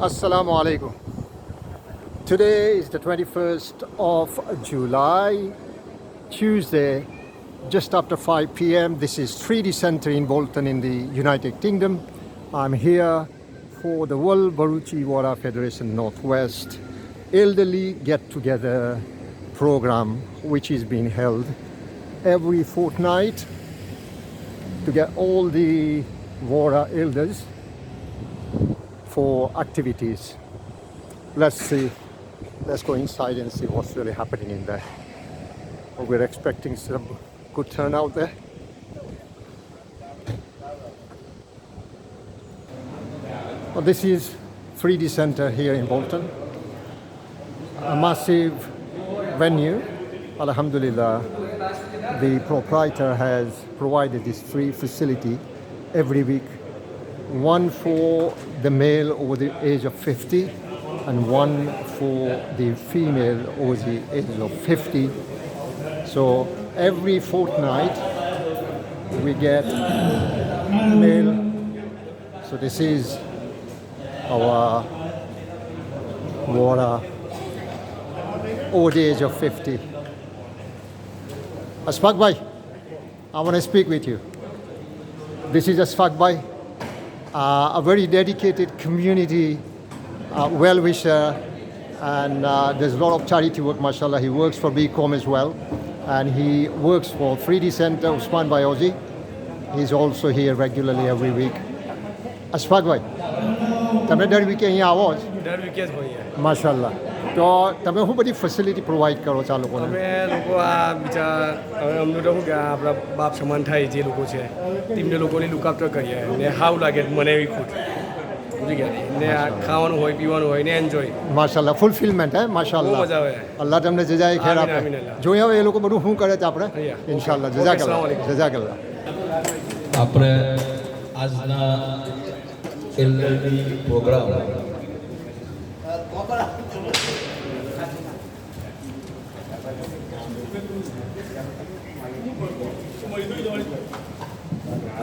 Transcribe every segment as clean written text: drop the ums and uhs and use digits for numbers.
Assalamu alaikum. Today is the 21st of July, Tuesday, just after 5 p.m. This is 3D Center in Bolton in the United Kingdom. I'm here for the World Baruchi Wara Federation Northwest Elderly Get Together program, which is being held every fortnight to get all the Wara elders for activities. Let's see. Let's go inside and see what's really happening in there. We're expecting some good turnout there. Well, this is 3D Center here in Bolton. A massive venue. Alhamdulillah, the proprietor has provided this free facility every week. One for the male over the age of 50 and one for the female over the age of 50. So every fortnight we get male. So this is our water over the age of 50. Asfaq Bhai, I want to speak with you. This is Asfaq Bhai, a very dedicated community well-wisher, and there's a lot of charity work, mashallah. He works for BCom as well, and he works for 3D Center, Usman Bhai Ozi. He's also here regularly every week. Asfaq Bhai, તમે દર VK અહીંયા આવો જ? દર VK જ હોઈએ. માશાલ્લાહ. તો તમે શું બધી ફેસિલિટી પ્રોવાઈડ કરો છો આ લોકોને? અમે લોકો આ બીજા હવે અમને તો શું કે આપણા બાપ સમાન થાય જે લોકો છે તેમને લોકોની લુકાફ્ટર કરીએ ને સારું લાગે મને એવી ખુદ સમજી ગયા ને આ ખાવાનું હોય પીવાનું હોય ને એન્જોય. માશાલ્લાહ, ફૂલફિલમેન્ટ હે માશાલ્લાહ. બહુ મજા આવે. અલ્લાહ તમને જજાએ ખેર આપે. આમીન, આમીન. જોઈએ હવે એ લોકો બધું શું કરે છે આપણે ઇન્શાલ્લાહ. જઝાકલ્લાહ, જઝાકલ્લાહ. આપણે આજના એલએલડી પ્રોગ્રામ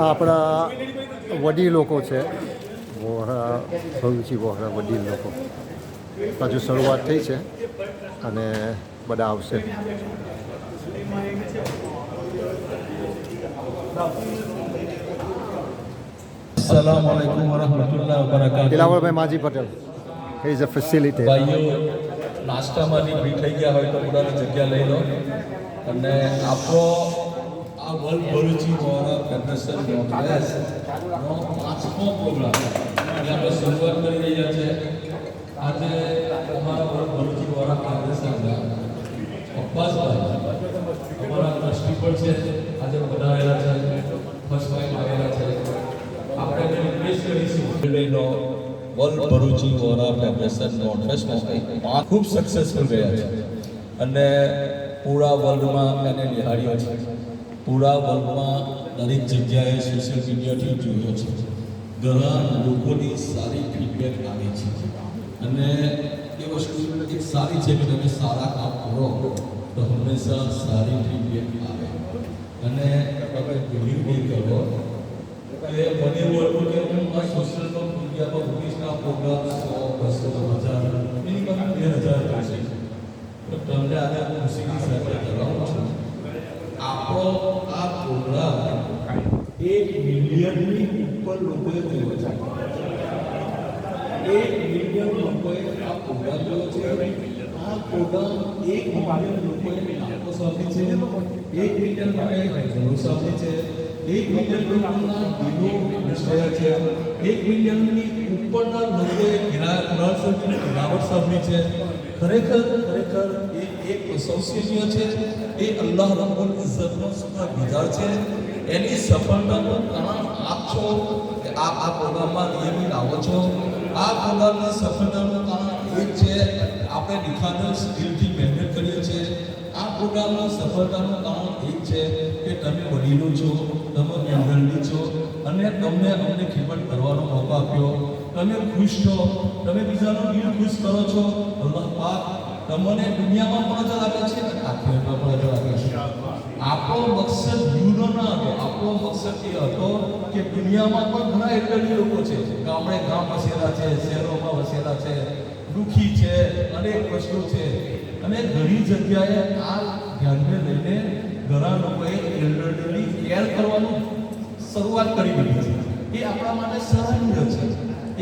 આપણા વડીલ લોકો છે, વોહરા ભરૂચી વોહરા વડીલ લોકો હજુ શરૂઆત થઈ છે અને બધા આવશે. अस्सलाम वालेकुम वरहमतुल्लाहि वबरकातुहू. દિલાવરભાઈ માજી Patel, he is a facility. ભાઈઓ નાસ્તામાંથી ફ્રી થઈ ગયા હોય તો પોતાની જગ્યા લઈ લો. અને આપણો આ વર્લ્ડ ભરૂચી વોરા ફેડરેશન નોર્થવેસ્ટનો 5મો પ્રોગ્રામ એટલે આપણે શરૂઆત કરી રહ્યા છે. આજે અમારા વર્લ્ડ ભરૂચી વોરા ફેડરેશનના અબ્બાસભાઈ અમારા ટ્રસ્ટી પણ છે, આજે બનાવેલા છે, ફર્સ્ટ ટાઈમ આવેલા છે. આપણે રિક્વેસ્ટ કરીશું વર્લ્ડ ભરૂચી વોરા ફેડરેશન નોર્થવેસ્ટમાં ખૂબ સક્સેસફુલ રહ્યા છે અને પૂરા વર્લ્ડમાં એને નિહાળ્યો છે. પૂરા વર્લ્ડમાં દરેક જગ્યાએ સોશિયલ મીડિયાથી જોયો છે. ઘણા લોકોની સારી ફીડબેક આવી છે અને એ વસ્તુ એક સારી છે કે તમે સારા કામ કરો તો હંમેશા સારી ફીડબેક આવે અને તમે બિલીવ નહીં કરો કે મને એવું હતું કે હું આ સોશિયલ મીડિયામાં ઓફિસના પ્રોગ્રામ 100-200 મિનિમમ 2000 થશે તો તમને આજે ખુશીની સાથે કરાવું છું. આપણો આ પ્રોગ્રામ 1 મિલિયનની ઉપર લોકોએ જોયો છે. 1 મિલિયન લોકોએ આ પ્રોગ્રામ જોયો છે. આ પ્રોગ્રામ 1 મિલિયન લોકોએ નામો સાંભળી છે, 1 મિલિયન લોકોએ ઘણું સાંભળી છે, 1 મિલિયન લોકોના દિલો વિસ્તર્યા છે, 1 મિલિયનની ઉપરના લોકોએ ગિરાવટ સાંભળી છે. ખરેખર એ એક સૌશીલ્ય છે. એ અલ્લાહ રબ્બુલ ઇઝ્ઝતનો શુક્રગુજાર છે. એની સફળતાનું કારણ આપ છો કે આપ આ પ્રોગ્રામમાં નિયમિત આવો છો. આ પ્રોગ્રામની સફળતાનું કારણ એક છે આપણે નિખાલસ દિલથી મહેનત કરીએ છીએ. આ પ્રોગ્રામની સફળતાનું કારણ એક છે કે તમે વડીલો છો, તમે મેમ્બરની છો અને તમને અમને ખિદમત કરવાનો મોકો આપ્યો. તમે ખુશ છો, તમે બીજાનું દિલ ખુશ કરો છો. અલ્લાહ પાક તમને દુનિયામાં પણ અજર આપે છે અને આખિરતમાં પણ અજર આપે છે. આપણો મકસદ યુનો ના હતો, આપણો મકસદ એ હતો કે દુનિયામાં પણ ઘણા એટલા લોકો છે, ગામડે ગામ વસેલા છે, શહેરોમાં વસેલા છે, દુઃખી છે, અનેક પ્રશ્નો છે, અને ઘણી જગ્યાએ આ ધ્યાનને લઈને ઘણા લોકોએ એલ્ડરલીની કેર કરવાનું શરૂઆત કરી દીધી છે. એ આપણા માટે સરાહનીય છે.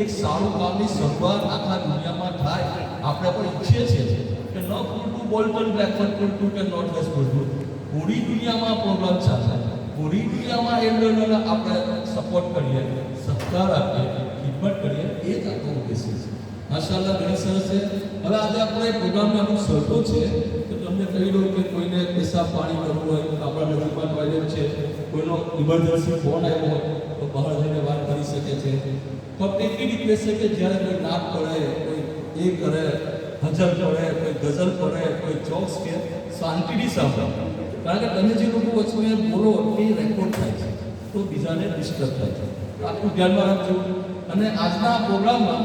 એક સારું કામની શરૂઆત આખા દુનિયામાં થાય આપણે પણ ઈચ્છીએ છીએ કે ન પૂરતું બોલ્ટન બ્લેકબર્ડ પૂરતું કે નોર્થ વેસ્ટ પૂરતું પૂરી દુનિયામાં પ્રોબ્લેમ ચાલે, પૂરી દુનિયામાં એલ્ડરને આપણે સપોર્ટ કરીએ, સહકાર આપીએ, ખિદમત કરીએ, એ જ આપણો ઉદ્દેશ્ય છે. માશાઅલ્લાહ ઘણી સરસ છે. હવે આજે આપણે પ્રોગ્રામની અમુક શરતો છે તો તમને કહી દઉં કે કોઈને પેશાબ પાણી કરવું હોય તો આપણા નજીકમાં ટોયલેટ છે, કોઈનો ઇમરજન્સી ફોન આવ્યો હોય તો બહાર જઈને વાત કરી શકે છે. ફક્ત એટલી રિક્વેસ્ટ છે કે જ્યારે કોઈ નાક પડે, કોઈ એ કરે, હજર પડે, કોઈ ગઝલ પડે, કોઈ જોક્સ કે શાંતિથી સાંભળો. કારણ કે તમે જે લોકો વચ્ચે બોલો એ રેકોર્ડ થાય છે તો બીજાને ડિસ્ટર્બ થાય છે. આટલું ધ્યાનમાં રાખજો. અને આજના પ્રોગ્રામમાં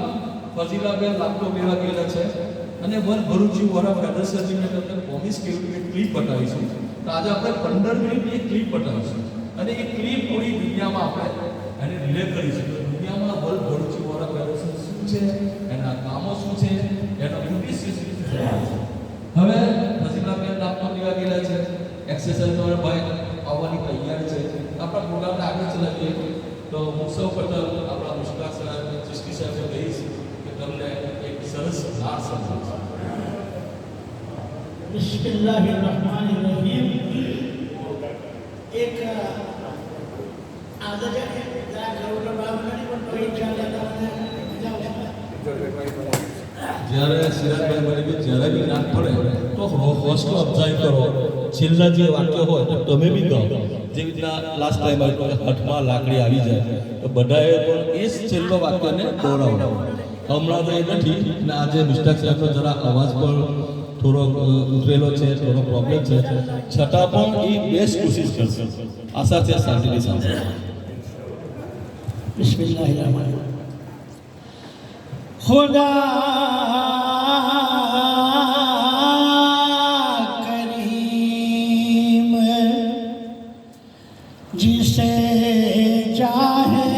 ફઝીલાબેન લાખો મેળા ગયેલા છે અને ભરૂચી વોરા ફેડરેશનને તમને પ્રોમિસ કેવી રીતે ક્લિપ બતાવીશું. તો આજે આપણે 15 મિનિટની એક ક્લિપ બતાવીશું અને એ ક્લિપ પૂરી દુનિયામાં આપણે એને રિલે કરીશું. દુનિયામાં ભરૂચી વોરા ફેડરેશન શું છે, એના કામો શું છે, એનો ઉદ્દેશ્ય શું છે. હવે ફઝીલાબેન લાખો મેળા ગયેલા છે, એક્સરસાઇઝ વાળા ભાઈ આવવાની તૈયારી છે. આપણા પ્રોગ્રામને આગળ ચલાવીએ તો હું સૌ પ્રથમ આપણા મુશ્તાક સાહેબ, ચિશ્તી સાહેબને કહીશ કે તમને એક સરસ નાર સંભળાવશે. बिस्मिल्लाहिर्रहमानिर्रहीम. एक आदत है जरा करोड़ बाबू ने पण परीक्षा लेता મને મજા આવે. જ્યારે સિરાજભાઈ મને કે જ્યારે બી નાક પડે તો હોસ્ટેલ અફઝાઈ કરો, છેલ્લા જે વાક્ય હોય તો તમે બી ગાઓ. જે રીતના લાસ્ટ ટાઈમ આવ્યું કે હાથમાં લાકડી આવી જાય તો બધાએ પણ એ જ છેલ્લો વાક્યને દોહરાવો. હમણાં તો એ નથી અને આજે મુશ્તાક સાહેબનો જરા અવાજ પણ થોડો ઉતરેલો છે, થોડો પ્રોબ્લેમ છે, છતાં પણ એ બેસ્ટ કોશિશ કરશે. આશા છે શાંતિથી સાંભળશે. बिस्मिल्लाहिर्रहमानिर्रहीम. खुदा करीम जिसे चाहे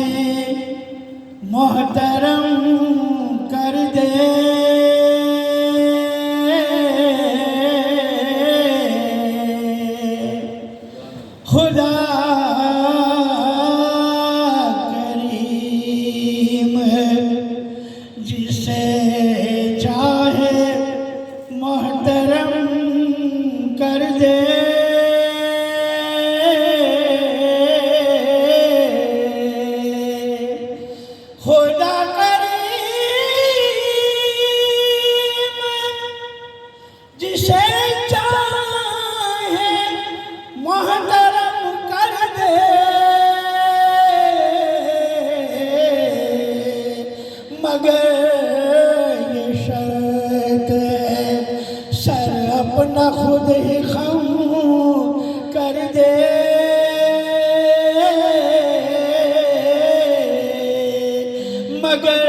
मोहतरम कर दे, खुदा करीम जिसे चाहे मोहतरम कर दे. खुदा करीम जिसे चाहे मोहतरम कर दे, मगर ये शर्त है सर अपना खुद ही खम कर दे. मगर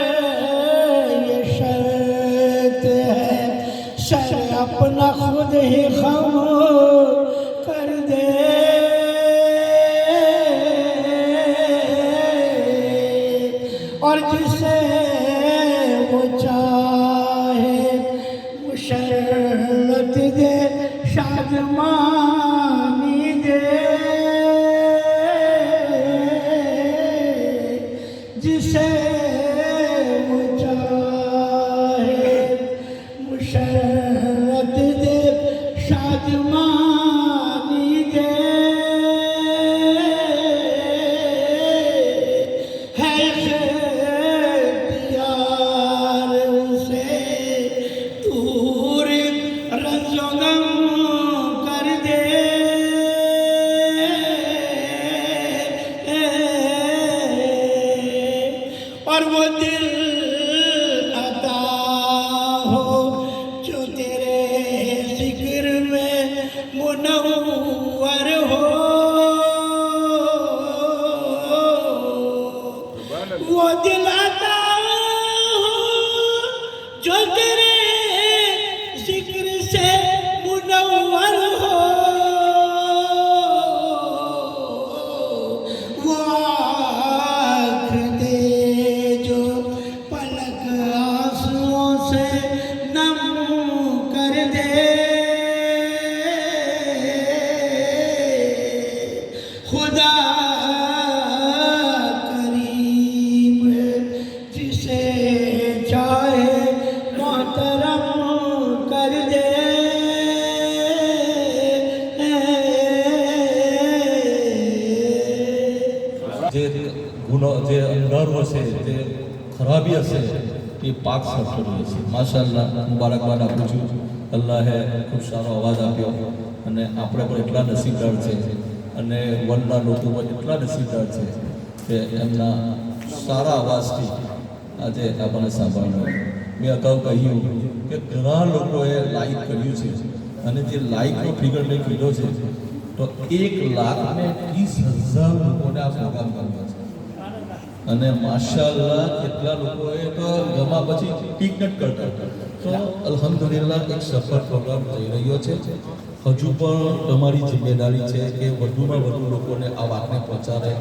ये शर्त है सर अपना खुद ही खम कर दे. और जिसे वो चाहे मुशर्रत दे, शादमानी दे. जिसे वो चाहे मुशर्रत दे, शादमानी છે તે ખરાબી હશે એ પાક સાફ કર્યું હશે. માશાઅલ્લાહ, મુબારકબાદ આપું છું. અલ્લાહે ખૂબ સારો અવાજ આપ્યો અને આપણે પણ એટલા નસીબદાર છે અને વર્લ્ડના લોકો પણ એટલા નસીબદાર છે કે એમના સારા અવાજથી આજે આપણને સાંભળ્યું. મેં અગાઉ કહ્યું કે ઘણા લોકોએ લાઈક કર્યું છે અને જે લાઈકનો ફિગર મેં કીધો છે તો 1,30,000 લોકોને આ પ્રોગ્રામ કર્યો છે અને માશાઅલ્લાહ કેટલા લોકોએ તો ગમા પછી ટીક નથી કરતા. તો અલ્હમ્દુલિલ્લાહ એક સફળ પ્રોગ્રામ થઈ રહ્યો છે. હજુ પણ તમારી જિમ્મેદારી છે કે વધુમાં વધુ લોકોને આ વાતને પહોંચાડે,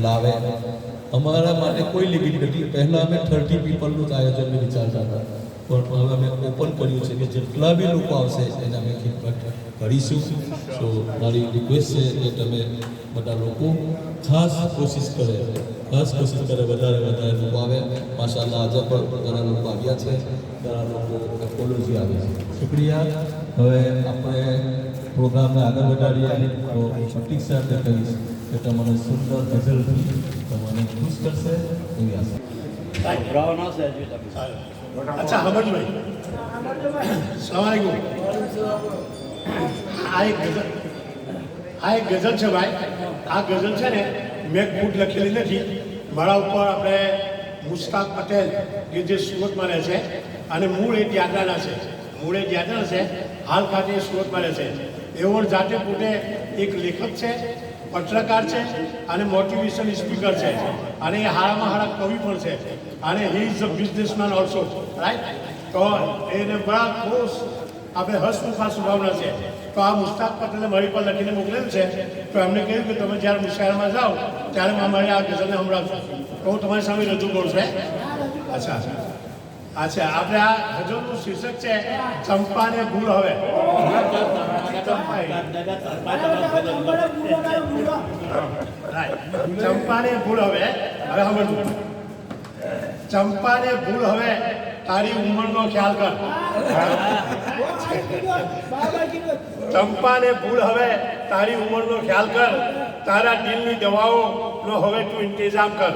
લાવે. અમારા માટે કોઈ લિમિટ નથી. પહેલાં અમે 30 પીપલનું જ આયોજન વિચારતા હતા, પણ હવે અમે ઓપન કર્યું છે કે જેટલા બી લોકો આવશે એને અમે ખિદમત કરીશું. તો મારી રિક્વેસ્ટ છે કે તમે બધા લોકો ખાસ કોશિશ કરે વધારે લોકો આવે. માશાઅલ્લાહ, આજે પણ ઘણા લોકો આવ્યા છે, ઘણા લોકો એપોલોજી આવે છે. શુક્રિયા. હવે આપણે પ્રોગ્રામને આગળ વધારીએ તો પ્રતિક સાહેબને કહીશ કે તમને સુંદર ગઝલથી તમને ખુશ કરશે એવી આશા. अच्छा हमद भाई सलाम अलैकुम આ એક ગઝલ છે ભાઈ. આ ગઝલ છે ને મેં ખુદ લખેલી નથી. મારા ઉપર આપણે મુશ્તાક પટેલ કે જે સુરતમાં રહે છે અને મૂળ એ ત્યાંના છે, હાલ ખાતે એ સુરતમાં રહે છે. એવો જાતે પોતે એક લેખક છે, પત્રકાર છે અને મોટિવેશન સ્પીકર છે અને એ હારામાં હારા કવિ પણ છે અને he is a businessman also, right. તો એને બડા ખુશ આપણે હસમુખા સ્વભાવના છે. તો આ મુશ્તાક પટેલે મારી પર લખીને મોકલેલું છે. તો એમને કહ્યું કે તમે જ્યારે મુશાયરામાં જાઓ ત્યારે અમારે આ ગઝલને સંભળાવશો. તો હું તમારી સામે રજૂ કરું છું. અચ્છા, આપણે આ ગઝલનું શીર્ષક છે ચંપાને ભૂલ હવે. ચંપાને ભૂલ હવે સમજવું. ચંપાને ભૂલ હવે તારી ઉંમરનો ખ્યાલ કર. ચંપાને ભૂલ હવે તારી ઉંમરનો ખ્યાલ કર. તારા દિલની દવાઓનો હવે તું ઇંતજામ કર.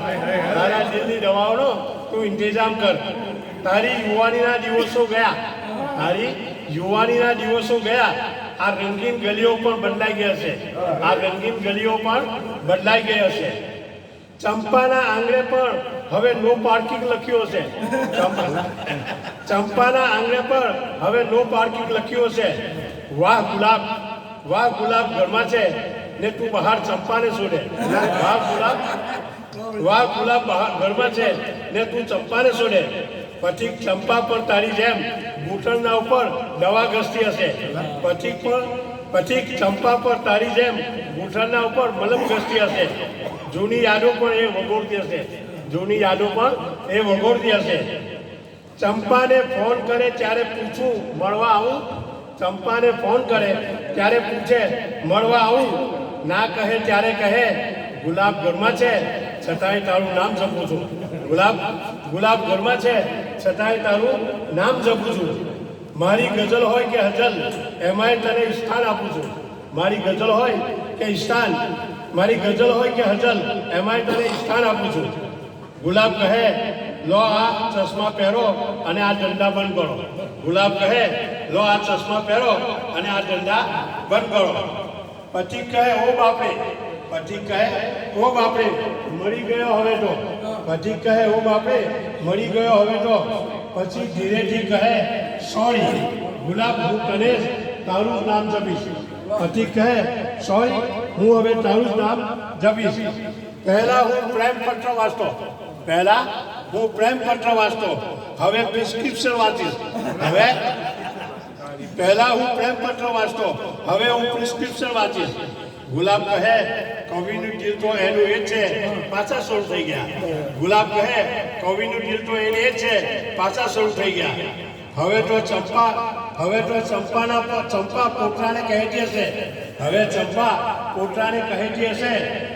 તારા દિલની દવાઓનો તું ઇંતજામ કર. તારી યુવાનીના દિવસો ગયા. આ રંગીન ગલીઓ પણ બદલાઈ ગઈ હશે. ચંપાના આંગણે પણ હવે નો પાર્કિંગ લખ્યું હશે. ચંપાના આંગણે પર હવે નો પાર્કિંગ લખ્યું હશે. વાહ ગુલાબ ઘરમાં છે ને તું બહાર ચંપાને શોધે. વાહ ગુલાબ ઘરમાં છે ને તું ચંપાને શોધે. પછી ચંપા પર તારી જેમ ઘૂંટણના ઉપર દવા ઘસતી હશે. પછી ચંપા પર તારી જેમ ઘૂંટણના ઉપર મલમ ઘસતી હશે. જૂની યાદો પણ એ વગોળતી હશે. ચંપાને ફોન કરે ત્યારે પૂછું મળવા આવું. ચંપાને ફોન કરે ત્યારે પૂછે મળવા આવું. ના કહે ત્યારે કહે ગુલાબ ઘરમાં છે છતાંય તારું નામ જપું છું. ગુલાબ ઘરમાં છે છતાંય તારું નામ જપું છું. મારી ગઝલ હોય કે હજલ એમાંય તને સ્થાન આપું છું. મારી ગઝલ હોય કે હજલ એમાંય તને સ્થાન આપું છું. ગુલાબ કહે લો આ ચશ્મા પહેરો અને આ ધંધા બંધ કરો. ગુલાબ કહે લો આ ચશ્મા પહેરો અને આ ધંધા બંધ કરો. પછી કહે ઓ બાપરે મળી ગયો હવે તો. પછી ધીરેથી કહે સોરી ગુલાબ હું તને તારું જ નામ જપીશ. પછી કહે સોરી હું હવે તારું જ નામ જપીશ. પહેલા હું પ્રેમ પત્ર વાંચતો હવે પ્રિસ્ક્રિપ્શન વાંચીશ. હવે હું પ્રિસ્ક્રિપ્શન વાંચીશ. ગુલાબ કહે કવિનું દિલ તો એનું એ છે પાછા શરૂ થઈ ગયા. હવે તો ચંપા પોતાને કહેતી હશે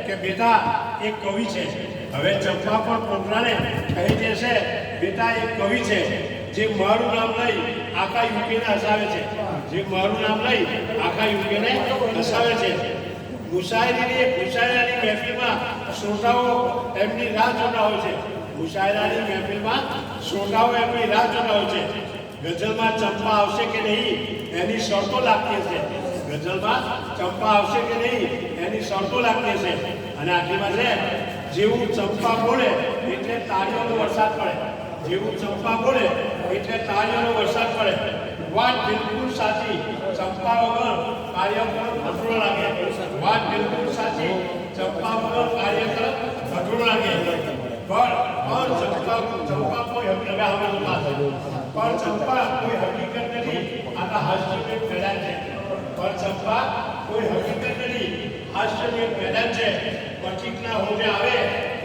કે બેટા એક કવિ છે. જે મારું નામ લઈ આખા યુકેને હસાવે છે. મુશાયરાની મહેફિલમાં શ્રોતાઓ એમની રાહ જોતા હોય છે મુશાયરાની મહેફિલમાં શ્રોતાઓ એમની રાહ જોતા હોય છે. ગઝલમાં ચંપા આવશે કે નહીં એની શરતો લાગતી હશે. ગઝલમાં ચંપા આવશે કે નહીં એની શરતો લાગતી હશે. અને આખીમાં છે જેવું ચંપા બોલે એટલે તાળીઓનો વરસાદ પડે. જેવું ચંપા બોલે એટલે તાળીઓનો વરસાદ પડે. વાત બિલકુલ સાચી, ચંપા વગર કાર્યક્રમ અધૂરો લાગે. વાત બિલકુલ સાચી, ચંપા વગર કાર્યક્રમ અધૂરો લાગે. પણ ચંપા કોઈ પણ ચંપા કોઈ હકીકત નથી. આ તો હાસ્યમય મેદાન છે. પણ ચંપા કોઈ હકીકત નથી, હાસ્યમય મેદાન છે. પથિકના હોજે આવે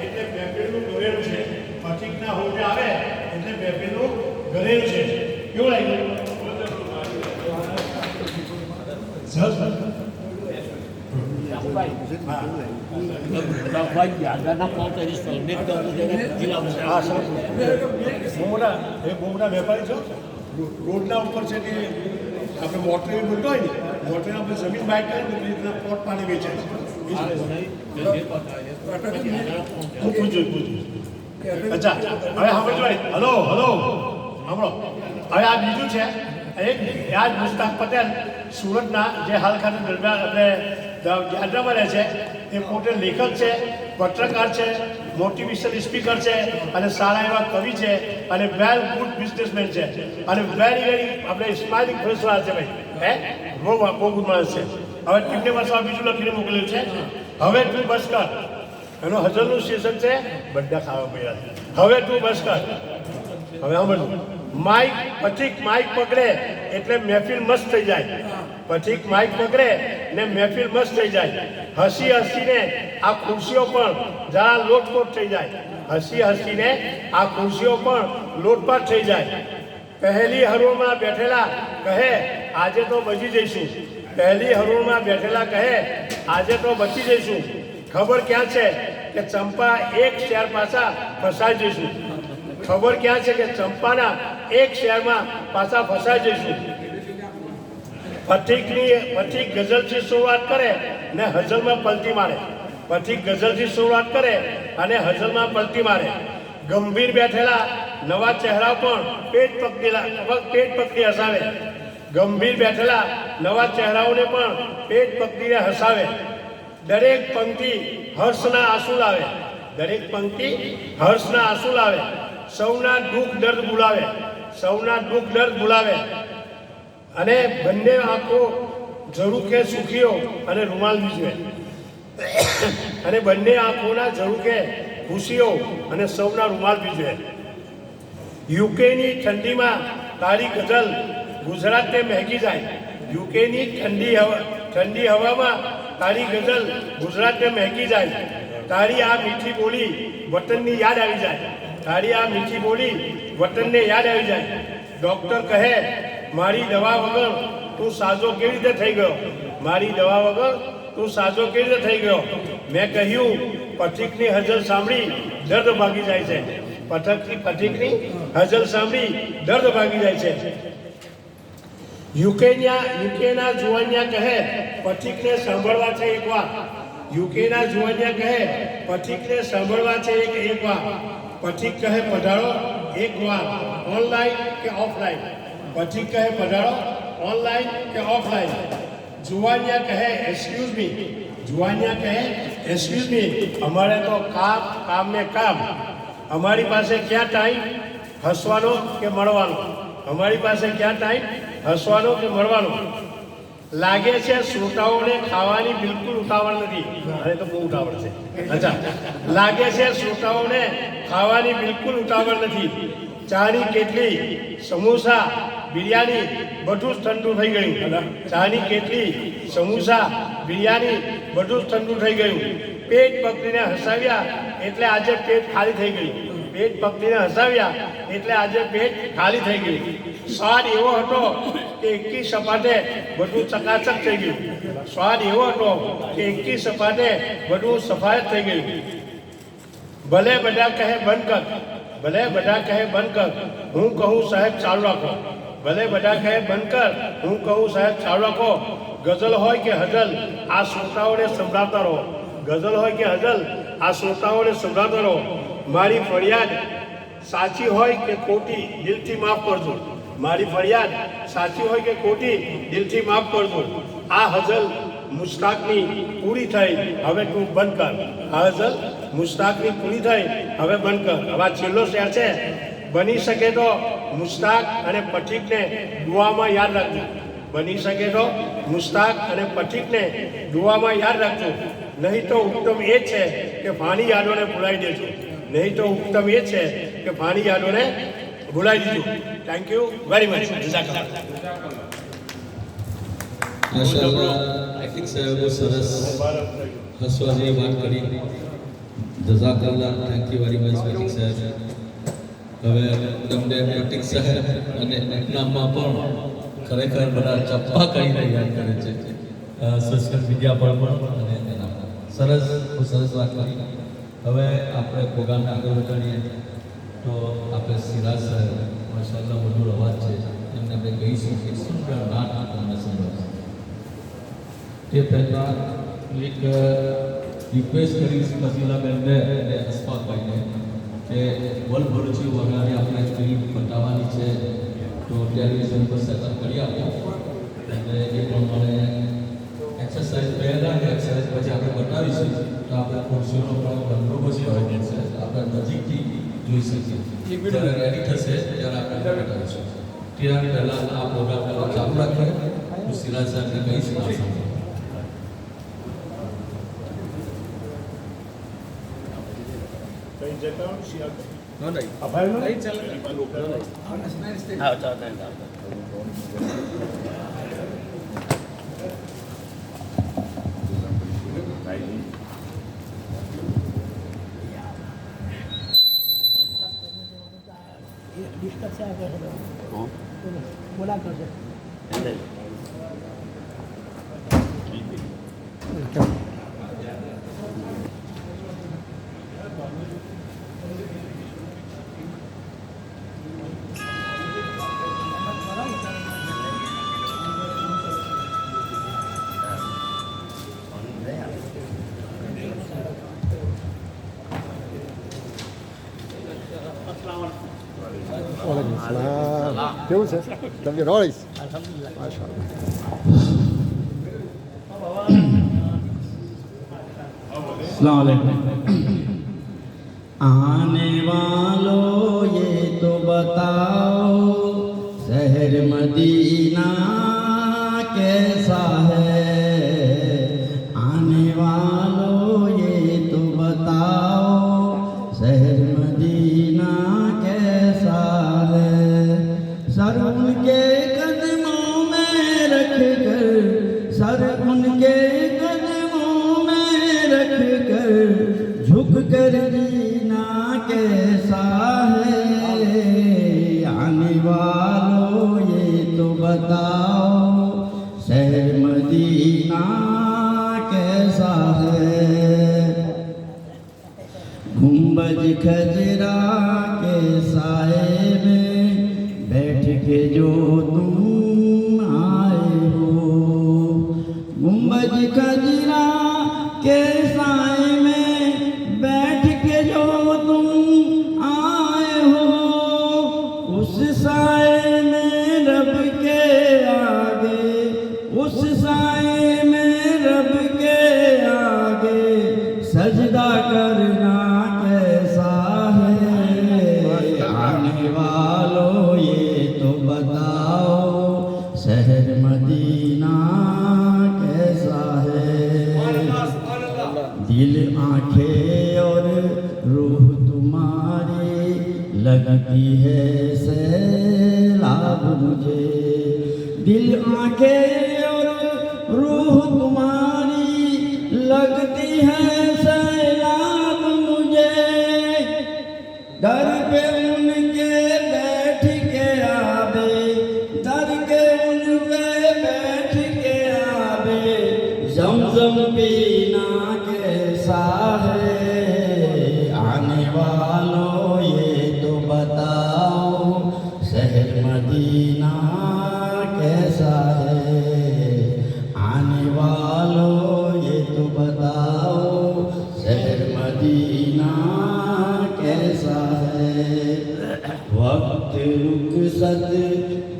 એટલે મહેફિલનું ઘરેલું છે. પથિકના હોજે આવે એટલે મહેફિલનું ઘરેલું છે. કેવું લાગ્યું? મોટા વેપારી છો, રોડના ઉપર છે કે આપણે મોટર બોલતો હોય ને, મોટરના ઉપર જમીન બાય કરે ને રીતના પોટ પાણી વેચે છે. અચ્છા, હવે સાંભળજો. હલો સાંભળો. હવે આ બીજું છે યાદ મુસ્તાક પટેલ સુરતના, જે હાલ ખાતે દરમિયાન આપણે યાદરામાં રહે છે. એ પોતે લેખક છે, પત્રકાર છે, મોટિવેશનલ સ્પીકર છે અને સારા એવા કવિ છે અને વેલ ગુડ બિઝનેસમેન છે અને વેરી આપણે સ્માઇલિંગ ફેસવાળા છે ભાઈ. બહુ ગુડ માણસ છે. હવે ટીમને પાછું બીજું લખીને મોકલ્યું છે, હવે તું બસ કર. એનો હજલનું શીર્ષક છે બધા ખાવા પડ્યા. હવે તું બસ કર. હવે સાંભળજો. માઇક પથિક માઇક પકડે એટલે મહેફિલ મસ્ત થઈ જાય. પથિક માઇક પકડે ને મહેફિલ મસ્ત થઈ જાય. હસીને આ ખુરશીઓ પણ જરા લોટપોટ થઈ જાય. હસીને આ ખુરશીઓ પણ લોટપાટ થઈ જાય. પહેલી હરોળમાં બેઠેલા કહે આજે તો બચી જઈશું. પહેલી હરોળમાં બેઠેલા કહે આજે તો બચી જઈશું. ખબર ક્યાં છે કે ચંપા એક શહેર પાછા ફસાઈ જઈશું. ખબર ક્યાં છે કે ચંપાના એક શહેરમાં પાછા ફસાઈ જઈશું. પથિક ગઝલથી શરૂઆત કરે ને હઝલમાં પલટી મારે. પથિક ગઝલથી શરૂઆત કરે અને હઝલમાં પલટી મારે. ગંભીર બેઠેલા નવા ચહેરા પણ પેટ પકડી હસાવે. ગંભીર બેઠેલા નવા ચહેરાઓને પણ પેટ પકડીને હસાવે. દરેક પંક્તિ હર્ષના આંસુ લાવે. દરેક પંક્તિ હર્ષના આંસુ લાવે. સૌના દુઃખ દર્દ ભૂલાવે. સૌના દુઃખ દર્દ ભૂલાવે. અને બંને આંખો ઝરૂકે સુખીઓ અને રૂમાલ બીજવે. અને બંને આંખોના ઝરૂકે ખુશીઓ અને સૌના રૂમાલ બીજવે. યુકેની ઠંડીમાં તારી ગઝલ ગુજરાતને મહેકી જાય. યુકેની ઠંડી હવામાં તારી ગઝલ ગુજરાતને મહેકી જાય. તારી આ મીઠી બોલી વતનની યાદ આવી જાય. તારી આ મીઠી બોલી વતનને યાદ આવી જાય. ડૉક્ટર કહે મારી દવા વગર તું સાજો કેવી રીતે થઈ ગયો. મારી દવા વગર તું સાજો કેવી રીતે થઈ ગયો. મેં કહ્યું પથિકની હઝલ સાંભળી દર્દ ભાગી જાય છે. પથિકની હઝલ સાંભળી દર્દ ભાગી જાય છે. યુકેના જુવાનિયા કહે પથિકને સાંભળવા છે એકવાર. યુકેના જુવાનિયા કહે પથિકને સાંભળવા છે એકવાર. પથિક કહે પધારો એકવાર, ઓનલાઈન કે ઓફલાઈન. પથિક કહે પધારો ઓનલાઈન કે ઓફલાઈન. જુવાનિયા કહે એક્સક્યુઝ મી. જુવાનિયા કહે એક્સક્યુઝ મી. અમારે તો કામ ને કામ. અમારી પાસે ક્યાં ટાઈમ હસવાનો કે મળવાનો. અમારી પાસે ક્યાં ટાઈમ હસવાનો કે મળવાનો. લાગે છે શ્રોતાઓને ખાવાની બિલકુલ ઉતાવળ નથી. અરે તો બહુ ઉતાવળ છે. અચ્છા, લાગે છે શ્રોતાઓને ખાવાની બિલકુલ ઉતાવળ નથી. ચાની કેટલી, સમોસા, બિરયાની બધું જ ઠંડુ થઈ ગયું. ચાની કેટલી, સમોસા, બિરયાની બધું જ ઠંડુ થઈ ગયું. પેટ પકડીને હસાવ્યા એટલે આજે પેટ ખાલી થઈ ગયું. પેટ પકડીને હસાવ્યા એટલે આજે પેટ ખાલી થઈ ગયું. સ્વાદ એવો હતો કે એકી સપાટે બધું ચકાચક થઈ ગયું. સ્વાદ એવો હતો કે એકી સપાટે બધું સફાયત થઈ ગયું. ભલે બધા કહે બંધ કર. ભલે બધા કહે બંધ કર, હું કહું સાહેબ ચાલુ રાખો. ભલે બધા કહે બંધ કર, હું કહું સાહેબ ચાલુ રાખો. ગઝલ હોય કે હઝલ આ શ્રોતાઓને સંભળાવતા રહો. ગઝલ હોય કે હઝલ આ શ્રોતાઓને સંભળાવતા રહો. મારી ફરિયાદ સાચી હોય કે ખોટી દિલથી માફ કરજો. મારી ફરિયાદ સાચી હોય કે ખોટી દિલથી માફ કરજો. આ હઝલ મુશ્તાકની પૂરી થઈ, હવે તું બંધ કર. આ હઝલ મુશ્તાકની પૂરી થઈ, હવે બંધ કર. હવે આ છેલ્લો શેર છે. બની શકે તો મુશ્તાક અને પથિકને દુઆમાં યાદ રાખજો. બની શકે તો મુશ્તાક અને પથિકને દુઆમાં યાદ રાખજો. નહીં તો ઉત્તમ એ છે કે ફાની યાદોને ભૂલાઈ દેજો. નહીં તો ઉત્તમ એ છે કે ફાની યાદોને ભૂલાઈ દીધું. Thank you very much. માશાઅલ્લાહ, આઈથિંક સાહેબ બહુ સરસ હસવા જેવી વાત કરી. જઝાકલ્લાહ, થેન્ક યુ વેરી મચ આઈથિંક સાહેબ. હવે તમને આઈથિંક સાહેબ અને નામમાં પણ ખરેખર બધા ચપ્પા કરીને યાદ કરે છે સોશિયલ મીડિયા પર પણ. અને એના સરસ બહુ સરસ વાત કરી. હવે આપણે પ્રોગ્રામને આગળ વધારીએ તો આપણે સિરાજ સાહેબ માશાઅલ્લાહ મધુર અવાજ છે, એમને આપણે કહીશું કે સુંદર નાટ તમને સંભળાવશે. તે પહેલાં એક રિક્વેસ્ટ કરીશ ફઝીલાબેનને અને અશફાકભાઈને કે વલ ભરૂચી વગાડી આપણે ફિલ્મ બતાવવાની છે, તો ટેલિવિઝન પર સેટઅપ કરી આપો. અને એ પ્રમાણે એક્સરસાઇઝ પહેલાં અને એક્સરસાઇઝ પછી આપણે બતાવીશું, તો આપણે ખુરશીઓનો પણ બંદોબસ્ત કરવો પડશે, આપણે નજીકથી જોઈ શકીએ. જ્યારે રેડી થશે ત્યારે આપણે બતાવીશું. ત્યાં પહેલાં આ પ્રોગ્રામ પહેલાં ચાલુ રાખીએ. હું સિરાજ સાહેબને કહીશ ના સાંભળો. બોલા કરશે. વાલેકુમ સલામ. કેવું છે તબિયત? રોળીશ માશાઅલ્લાહ. आने वालों ये तो बताओ शहर मदीना कैसा है. आने वालों ये तो बताओ शहर मदीना कैसा है. सर उनके कदमों में रख कर, सर उनके कदमों में रख कर झुक कर जीना कैसा है. आने वालों ये तो बताओ शहर मदीना कैसा है. गुंबज खजरा के साए में बैठ के जो तुम आए हो. गुंबज खजरा के साए में बैठ के जो तुम आए हो, उस साए में रब के आगे, उस साए में रब के आगे सजदा करना कैसा है. आने वालों ये तो बताओ शहर मदीना कैसा है. दिल आंखें और रूह तुम्हारी लगती है सैलाब मुझे. दिल आंखें और रूह तुम्हारी लगती है सैलाब मुझे. दर पे उनके बैठ के आवे, दर के उनके बैठ के आवे ज़मज़म पीना कैसा है. आने वालों ये तो बताओ शहर मदीना कैसा है. आने वालों ये तो बताओ शहर मदीना कैसा रुक सद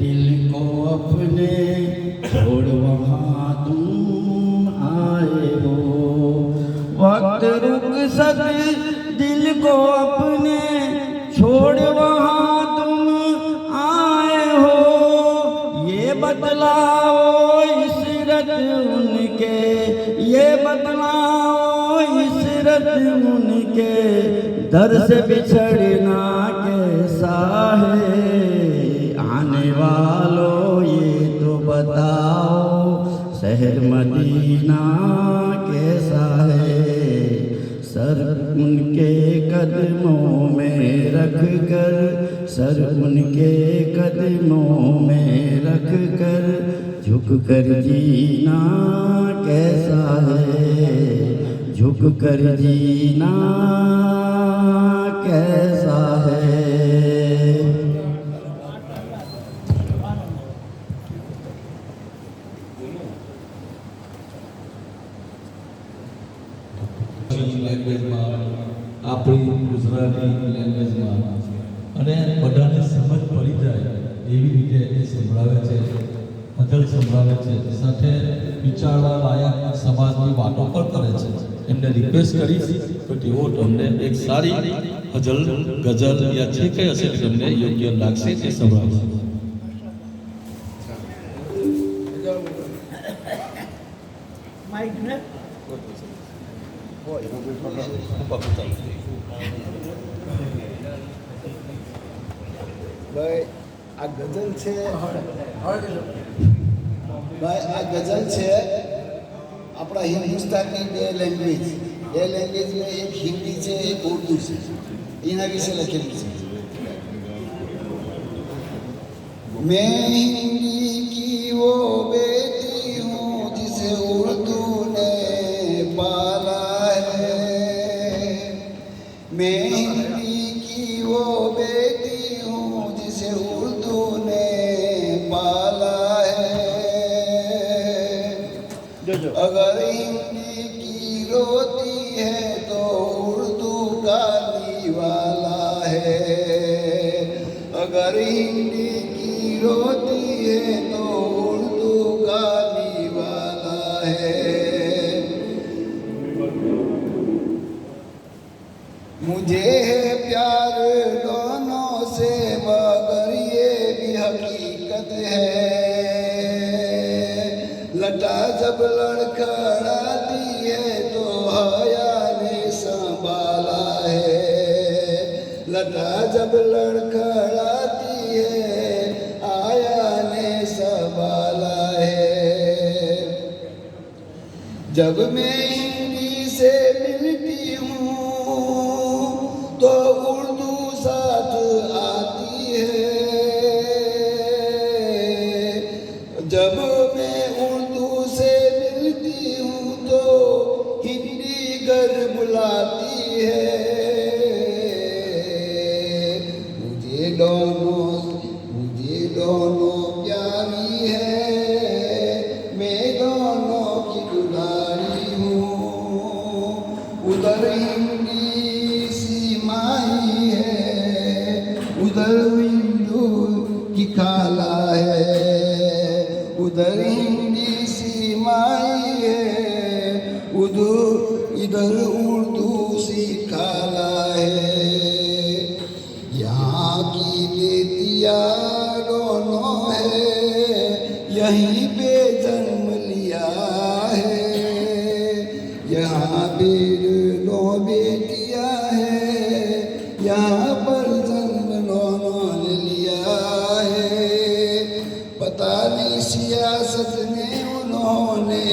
दिल को अपने छोड़ वहाँ तुम आए हो। वक्त रुक सद दिल को अपने छोड़ वहाँ तुम आए हो। ये बतलाओ इशरत उनके, ये बतलाओ इशरत उनके दर से बिछड़ना कैसा है। आने वालों ये तो बताओ शहर मदीना कैसा है। सर उनके कदमों में रख कर, सर उनके कदमों में रख कर झुक कर जीना कैसा है। झुक कर जीना कैसा है। લેંગ્વેજમાં, આપણી ગુજરાતી લેંગ્વેજમાં, અને બધાને સમજ પડી જાય એવી રીતે એ સંભળાવે છે, ગઝલ સંભળાવે છે, સાથે વિચારવા લાયક સમાજની વાતો પણ કરે છે। એમને રિક્વેસ્ટ કરીશ તો તેઓ તમને એક સારી ગઝલ યા જે કંઈ હશે તમને યોગ્ય લાગશે તે સંભળાવશે। ભાઈ આ ગઝલ છે, ભાઈ આ ગઝલ છે આપણા હિન્દુસ્તાનની બે લેંગ્વેજ, લેંગ્વેજમાં એક હિન્દી છે એક ઉર્દू છે, એના વિશે લખેલી છે। मैं हिंदी की वो बेटी हूँ जिसे उर्दू ने पाला है। मैं हिंदी की वो बेटी हूँ जिसे उर्दू ने पाला है। अगर हिंदी की रोती है तो उर्दू का निवाला है। अगर हिंदी की रोती है तो उर्दू का निवाला है। मुझे है प्यार दोनों से मगर ये भी हकीकत है। लटा जब लड़खड़ाती है तो हया ने संभाला है। लटा जब लड़खड़ाती है आया ने संभाला है। जब मैं हिंदी से मिलती हूँ तो उर्दू साथ आती है। जब मैं उर्दू से मिलती हूँ तो हिंदी घर बुलाती है। मुझे दोनों प्यारी है, मैं दोनों की दुलारी हूँ। उधर हिंदी सी माही है, उधर हिंदू की खाला है। उधर हिंदी सी माही है, इधर उर्दू सी खाला है। यहाँ की बेटिया दोनों है, यहीं पे जन्म लिया है। यहाँ पे दो बेटियाँ है, यहाँ पर जन्म दोनों ने लिया है। पता नहीं सियासत में उन्होंने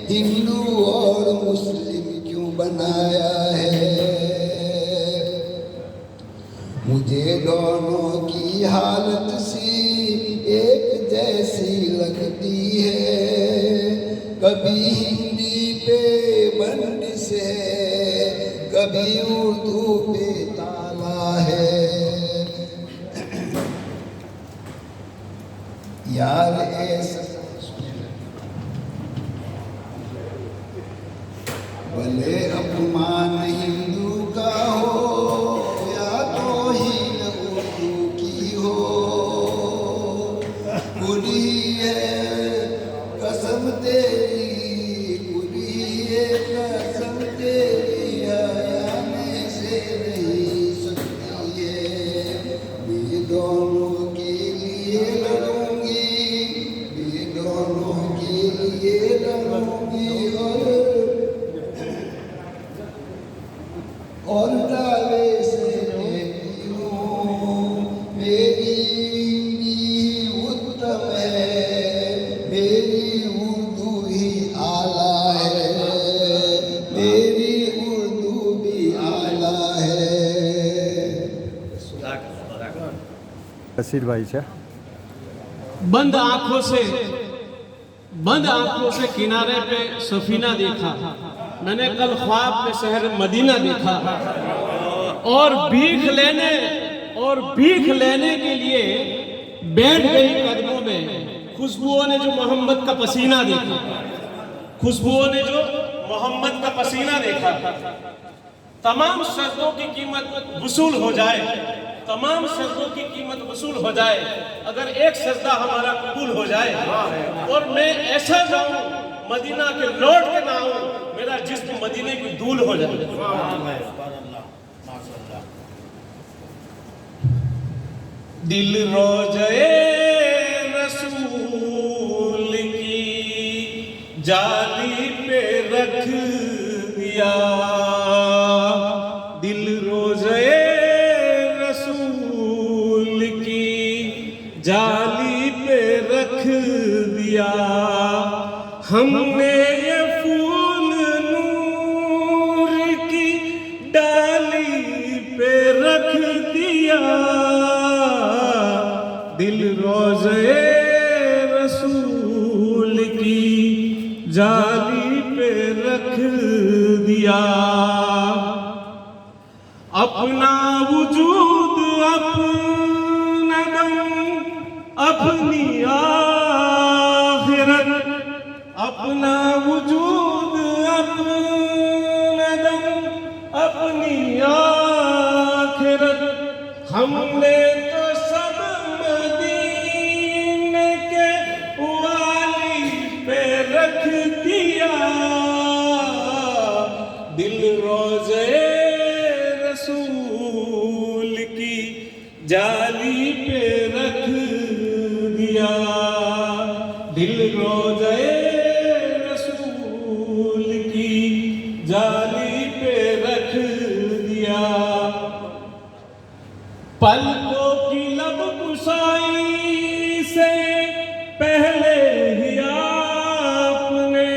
हिंदू और मुस्लिम क्यों बनाया है। मुझे दोनों की हालत सी एक जैसी लगती है। कभी हिंदी पे बंदिश है, कभी उर्दू पे ताला है। यार ऐसा भले अपमान हिंदू का हो या तो ही उर्दू की हो। पूरी है कसम तेरी, पूरी है कसम तेरी, आने से नहीं सकती है। भी दोनों के लिए लड़ूंगी, भी दोनों के लिए लड़ूंगी, और डाले से देखती हूँ मेरी भी उत्तम है, मेरी उर्दू ही आला है, मेरी उर्दू भी आला है। રસીદ ભાઈ છે बंद आंखों से किनारे पे सफीना देखा, मैंने कल ख्वाब में शहर मदीना देखा, और भीख लेने के लिए बैठ गई कदमों में, खुशबुओं ने जो मोहम्मद का पसीना देखा, खुशबुओं ने जो मोहम्मद का पसीना देखा। तमाम शर्तों की कीमत वसूल हो जाए, तमाम शर्तों की कीमत वसूल हो जाए, अगर एक सजदा हमारा कबूल हो जाए और मैं ऐसा जाऊं मदीना के लौट के ना आऊं, मेरा जिस्म मदीने की धूल हो जाए। दिल रोज़े रसूल की जाली पे रख दिया, दिल रोज़े रसूल की जाली पे रख दिया, हमने ये फूल नूर की डाली पे रख दिया, दिल रोज़े रसूल की जाली पे रख दिया। अपना वजूद अपना दम अपनी आखिरत, अपना वजूद अपना दम अपनी आखिरत, हमने तो सब मदीने के वाली पे रख दिया, दिल रोज़े रसूल की जाली पे रख दिया, दिल रोज़े रसूल की जाली पे रख दिया। पलकों की लब कुशाई से पहले ही आपने,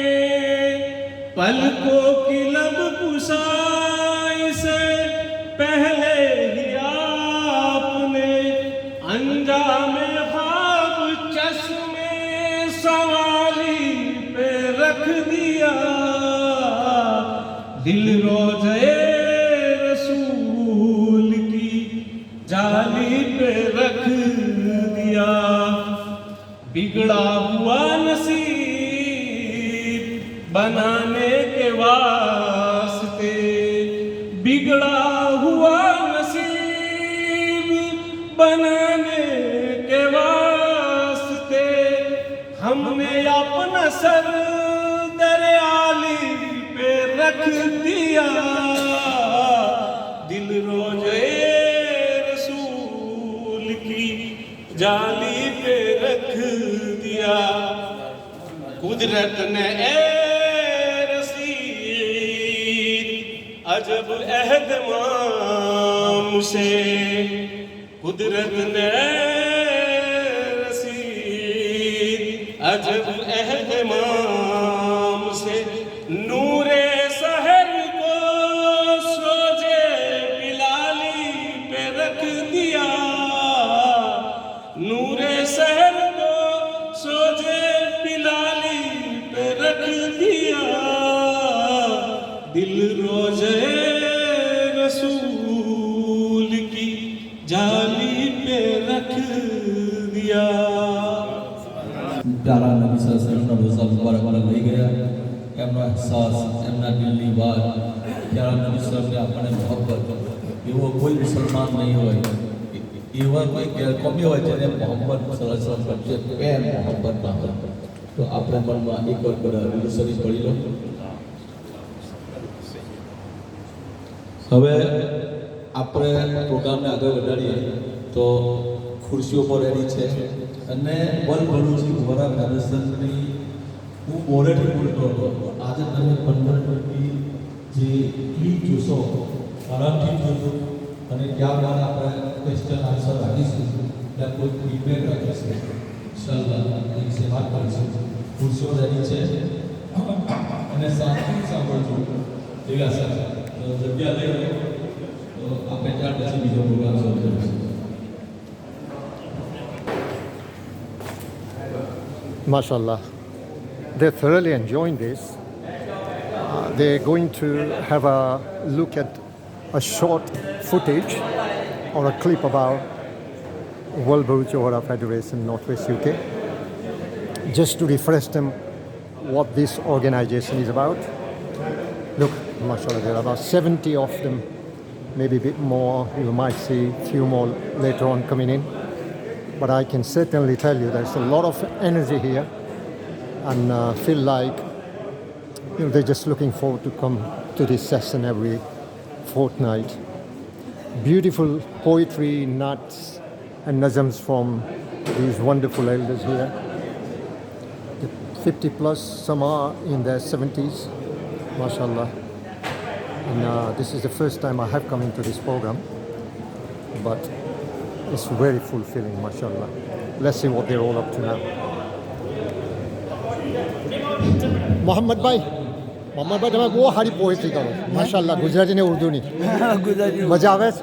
पलकों की लब कुशाई से पहले ही आपने, अंजाम ख्वाब चश्मे सवारी पे रख दिया, दिल रोज़े रसूल की जाली पे रख दिया। बिगड़ा हुआ नसीब बनाने के वास्ते, बिगड़ा हुआ नसीब बनाने के वास्ते, हमने अपना सर दरे आली पे रख दिया, दिल रोज़े रसूल की जाली पे रख दिया। कुदरत ने ए रसीद अजब अहदमाम से, कुदरत ने रसीद अजब अहदमाम से, नूरे सहर को सोजे बिलाली पे रख दिया, नूरे सहर को सोजे बिलाली पे रख दिया, दिल रोज़े रसूल की जाली पे रख दिया। प्यारा नबी सल्लल्लाहु अलैहि वसल्लम मुबारक લઈ ગયા, એમનો અહેસાસ, એમના દિલની વાત, પ્યારા નબી સલ્લલ્લાહુ આપણને મોહબ્બત, એવો કોઈ મુસલમાન નહીં હોય એવા કોઈ ગેરકોમી હોય જેને મોહમ્મદ સલ્લલ્લાહુ અલૈહિ વસલ્લમ પ્રેમ મોહબ્બત ના હોય તો આપણે મનમાં એક વાર બધા શરીફ પડી લો. હવે આપણે પ્રોગ્રામને આગળ વધારીએ તો ખુરશીઓ પર રેડી છે અને વલ ભરૂચી વરા ફેડરેશનની હું મોડેથી બોલતો હતો. આજે તમે 15 મિનિટની જે ક્લિપ જોશો આરામથી જોજો અને ત્યારબાદ આપણે ક્વેશ્ચન આન્સર રાખીશું ત્યાં કોઈ ફીડબેક રાખીશું ઇન્શાઅલ્લાહ એ વિશે વાત કરીશું. ખુરશીઓ રેડી છે અને શાંતિથી સાંભળજો એવી આશા છે. જગ્યા લઈ લો તો આપણે ત્યાર પછી બીજો પ્રોગ્રામ શરૂ કરીશું. MashaAllah, they're thoroughly enjoying this. They're going to have a look at a short footage or a clip about World Bharuchi Wara Federation Northwest UK, just to refresh them what this organization is about. Look, mashallah, there are about 70 of them, maybe a bit more. You might see a few more later on coming in. But I can certainly tell you there's a lot of energy here, and feel like they're just looking forward to come to this session every fortnight. Beautiful poetry, nuts and nazams from these wonderful elders here. 50 plus, some are in their 70s, mashallah. And this is the first time I have come into this program, but it's very fulfilling, mashallah. Let's see what they're all up to now. Mohammed bhai, તમે બહુ સારી poetry કરો માશાલ્લાહ, ગુજરાતી ને ઉર્દુની. મજા આવે છે?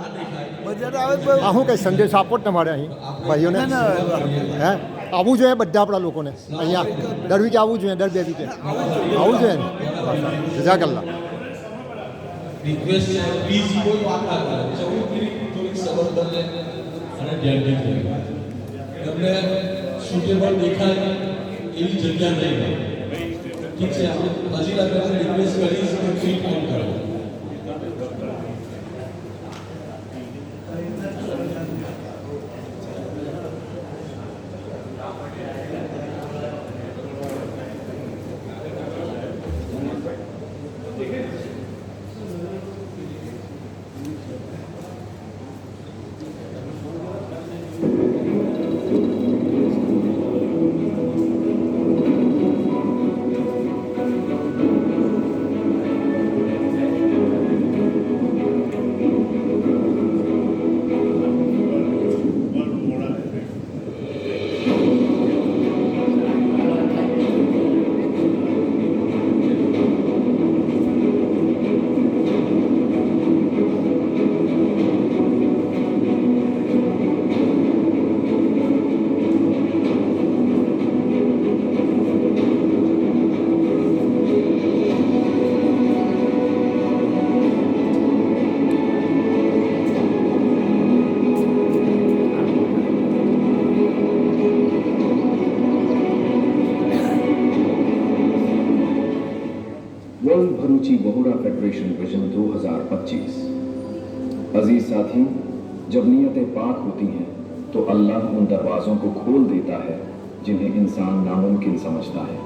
આ શું કંઈ સંદેશ આપો જ તમારે અહીં ભાઈઓને? હે, આવવું જોઈએ બધા આપણા લોકોને અહીંયા દર વીકે આવવું જોઈએ, દર 2 વીકે આવવું જોઈએ ને. જઝાકલ્લાહ. રિક્વેસ્ટ છે પ્લીઝ કોઈ વાત ના કરે, 14 મિનિટ થોડીક સબર કરે અને ધ્યાનથી જોઈએ. તમને સુટેબલ દેખાય એવી જગ્યા નહીં હોય. ઠીક છે, હજી આપણે રિક્વેસ્ટ કરીશ કે ફીટ ફોન કરો. वर्ल्ड भरूची वहुरा फेडरेशन विजन 2025। अजीज साथियों, जब नीयतें पाक होती हैं तो अल्लाह उन दरवाज़ों को खोल देता है जिन्हें इंसान नामुमकिन समझता है।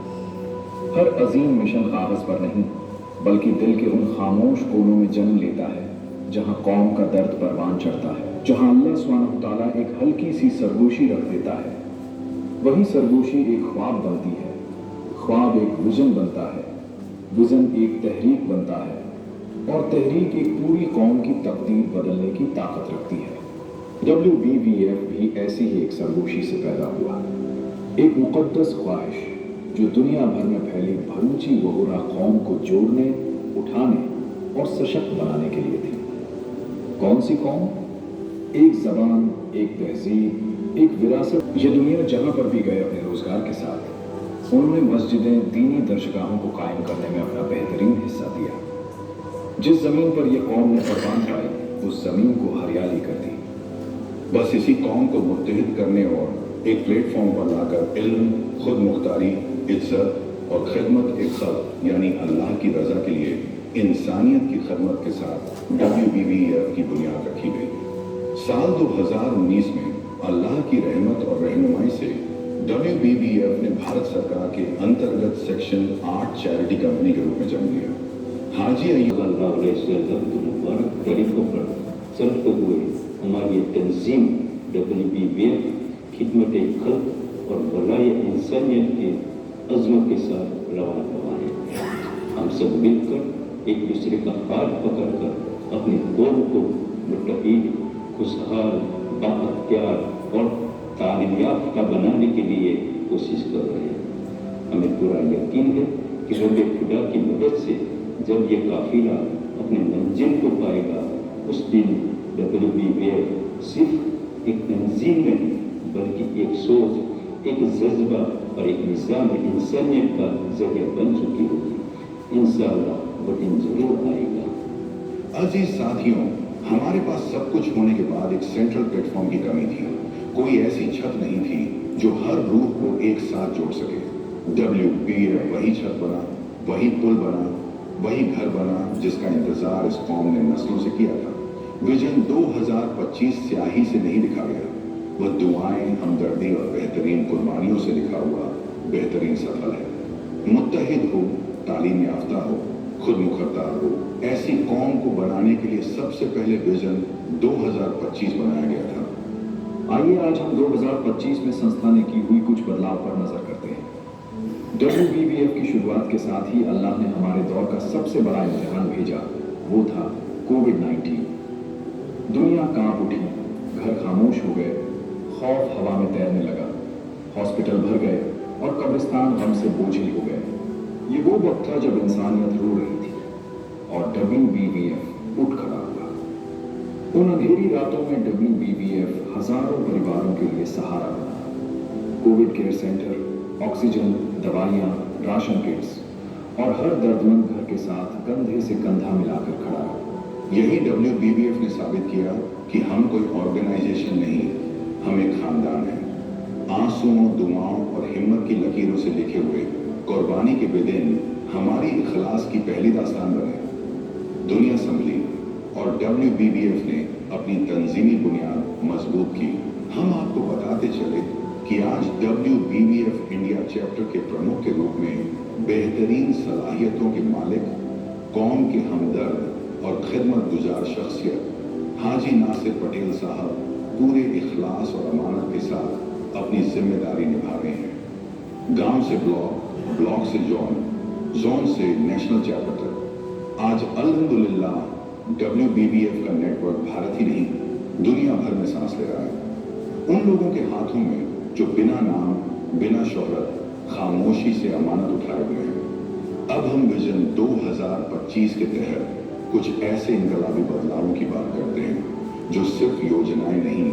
हर अजीम मिशन कागज़ पर नहीं बल्कि दिल के उन खामोश कोनों में जन्म लेता है जहाँ कौम का दर्द परवान चढ़ता है, जहाँ अल्लाह सुब्हानहू तआला एक हल्की सी सरगोशी रख देता है। वही सरगोशी एक ख्वाब बनती है, ख्वाब एक विजन बनता है, विजन एक तहरीक बनता है और तहरीक एक पूरी कौम की तकदीर बदलने की ताकत रखती है। WBVF भी ऐसी ही एक सरगोशी से पैदा हुआ, एक मुक़द्दस ख्वाहिश जो दुनिया भर में फैली भरूची वहुरा कौम को जोड़ने, उठाने और सशक्त बनाने के लिए थी। कौन सी कौम? एक ज़बान, एक तहजीब, एक विरासत। ये दुनिया जहाँ पर भी गए अपने रोज़गार के साथ, उन्होंने मस्जिदें, दीनी दरगाहों को कायम करने में अपना बेहतरीन हिस्सा दिया। जिस ज़मीन पर यह कौम ने परवान पाई उस ज़मीन को हरियाली कर दी। बस इसी कौम को मुत्तहिद करने और एक प्लेटफॉर्म पर लाकर इल्म, खुद मुख्तारी, इज्जत और खिदमत एक खल्क यानी अल्लाह की रज़ा के लिए इंसानियत की खिदमत के साथ WBVF की बुनियाद रखी गई। साल 2019 में अल्लाह की रहमत और रहनुमाई से WBBF ने भारत सरकार के अंतर्गत सेक्शन 8 चैरिटी कंपनी के रूप में जन्म लिया। हाजी अय्यूब मुबारक तरीकों पर चलते हुए हमारी तंजीम WBBF खिदमत खल्क और भलाई इंसानियत के अज़्म के साथ रवाना है। हम सब मिलकर एक दूसरे का हाथ पकड़कर अपने कौम को मुत्तकीद, खुशहाल, बाअख्तियार और तालीम याफ्ता बनाने के लिए कोशिश कर रहे हैं। हमें पूरा यकीन है कि रब खुदा की मदद से जब ये काफिला अपने मंजिल को पाएगा, उस दिन WBBF सिर्फ एक तंजीम नहीं बल्कि एक सोच, एक जज्बा और एक निज़ाम इंसानियत का जरिया बन चुकी होगी। इंशाअल्लाह वो दिन जरूर आएगा। अजीज साथियों, हमारे पास सब कुछ होने के बाद एक सेंट्रल प्लेटफॉर्म की कमी थी। कोई ऐसी छत नहीं थी जो हर रूह को एक साथ जोड़ सके। WBBF वही छत बना, वही पुल बना, वही घर बना जिसका इंतजार इस कौम ने नस्लों से किया था। विजन 2025 स्याही से नहीं लिखा गया, वह दुआएं, हमदर्दी और बेहतरीन कुर्बानियों से लिखा हुआ बेहतरीन सफल है। मुत्तहिद हो, तालीम याफ्ता हो, खुद मुख्तार हो, ऐसी कौम को बनाने के लिए सबसे पहले विजन 2025 बनाया गया था। आइए आज हम 2025 में संस्था ने की हुई कुछ बदलाव पर नजर करते हैं। WBBF की शुरुआत के साथ ही अल्लाह ने हमारे दौर का सबसे बड़ा इम्तिहान भेजा, वो था कोविड-19। दुनिया कांप उठी, घर खामोश हो गए, खौफ हवा में तैरने लगा, हॉस्पिटल भर गए और कब्रिस्तान गम से बोझिल हो गए। ये वो वक्त था जब इंसानियत रो रही थी और WBBF उठ खड़ा हुआ। उन अंधेरी रातों में WBBF हजारों परिवारों के लिए सहारा बना। कोविड केयर सेंटर, ऑक्सीजन, दवाइयाँ, राशन किट्स और हर दर्दमंद घर के साथ कंधे से कंधा मिलाकर खड़ा है। यही WBBF ने साबित किया कि हम कोई ऑर्गेनाइजेशन नहीं, हम एक खानदान है। आंसुओं, दुआओं और हिम्मत की लकीरों से लिखे हुए कुर्बानी के बेदिन हमारी इखलास की पहली दास्तान बने। दुनिया संभली और WBBF ने अपनी तंजीमी बुनियाद मजबूत की। हम आपको बताते चले कि आज WBBF इंडिया चैप्टर के प्रमुख के रूप में बेहतरीन सलाहियतों के मालिक, कौम के हमदर्द और खिदमत गुजार शख्सियत हाजी नासिर पटेल साहब पूरे इखलास और अमानत के साथ अपनी जिम्मेदारी निभा रहे हैं। गांव से ब्लॉक, ब्लॉक से जोन, जोन से नेशनल चैप्टर तक आज अल्हम्दुलिल्लाह WBBF का नेटवर्क भारत ही नहीं दुनिया भर में सांस ले रहा है। उन लोगों के हाथों में जो बिना नाम, बिना शोहरत, खामोशी से अमानत उठाए हुए हैं। अब हम विजन 2025 के तहत कुछ ऐसे इनकलाबी बदलावों की बात करते हैं जो सिर्फ योजनाएं नहीं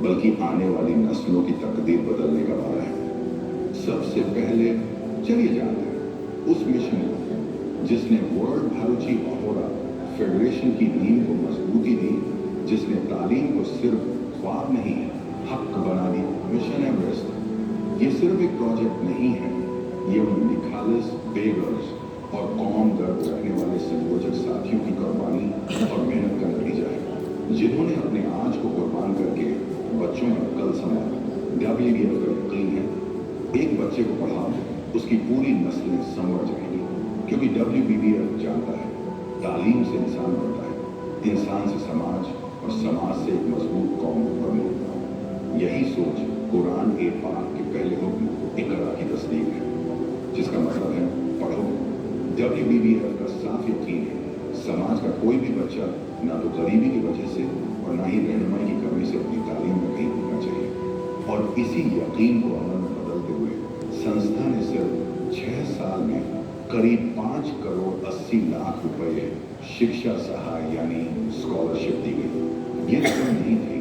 बल्कि आने वाली नस्लों की तकदीर बदलने का वादा है। सबसे पहले चलिए जानते हैं उस मिशन को जिसने वर्ल्ड भारूची अहोरा फेडरेशन की नींव को मजबूती दी, जिसने तालीम को सिर्फ ख्वाब नहीं हक बना दी। मिशन एवरेस्ट ये सिर्फ एक प्रोजेक्ट नहीं है, ये उन निखालिस, बेगर्स और कौम गर्व रखने वाले संयोजक साथियों की कुर्बानी और मेहनत का नतीजा है, जिन्होंने अपने आज को कुर्बान करके बच्चों में कल संभाला। WBBF का यकीन है एक बच्चे को पढ़ाओ, उसकी पूरी नस्लें संवर जाएंगी, क्योंकि WBBF जानता है तालीम से इंसान बनता है, इंसान से समाज और समाज से एक मजबूत कौम और मुल्क। यही सोच कुरान ए पाक के पहले हुक्म इकरा की तस्दीक है, जिसका मतलब है पढ़ो। WBBF का साफ यकीन है समाज का कोई भी बच्चा ना तो गरीबी की वजह से और ना ही रहनुमाई की कमी से अपनी तालीम में कहीं होना चाहिए। और इसी यकीन को अमल में बदलते हुए संस्था ने सिर्फ 6 साल में करीब 5 करोड़ 80 लाख रुपए शिक्षा सहाय यानी स्कॉलरशिप दी गई। ये रकम नहीं थी,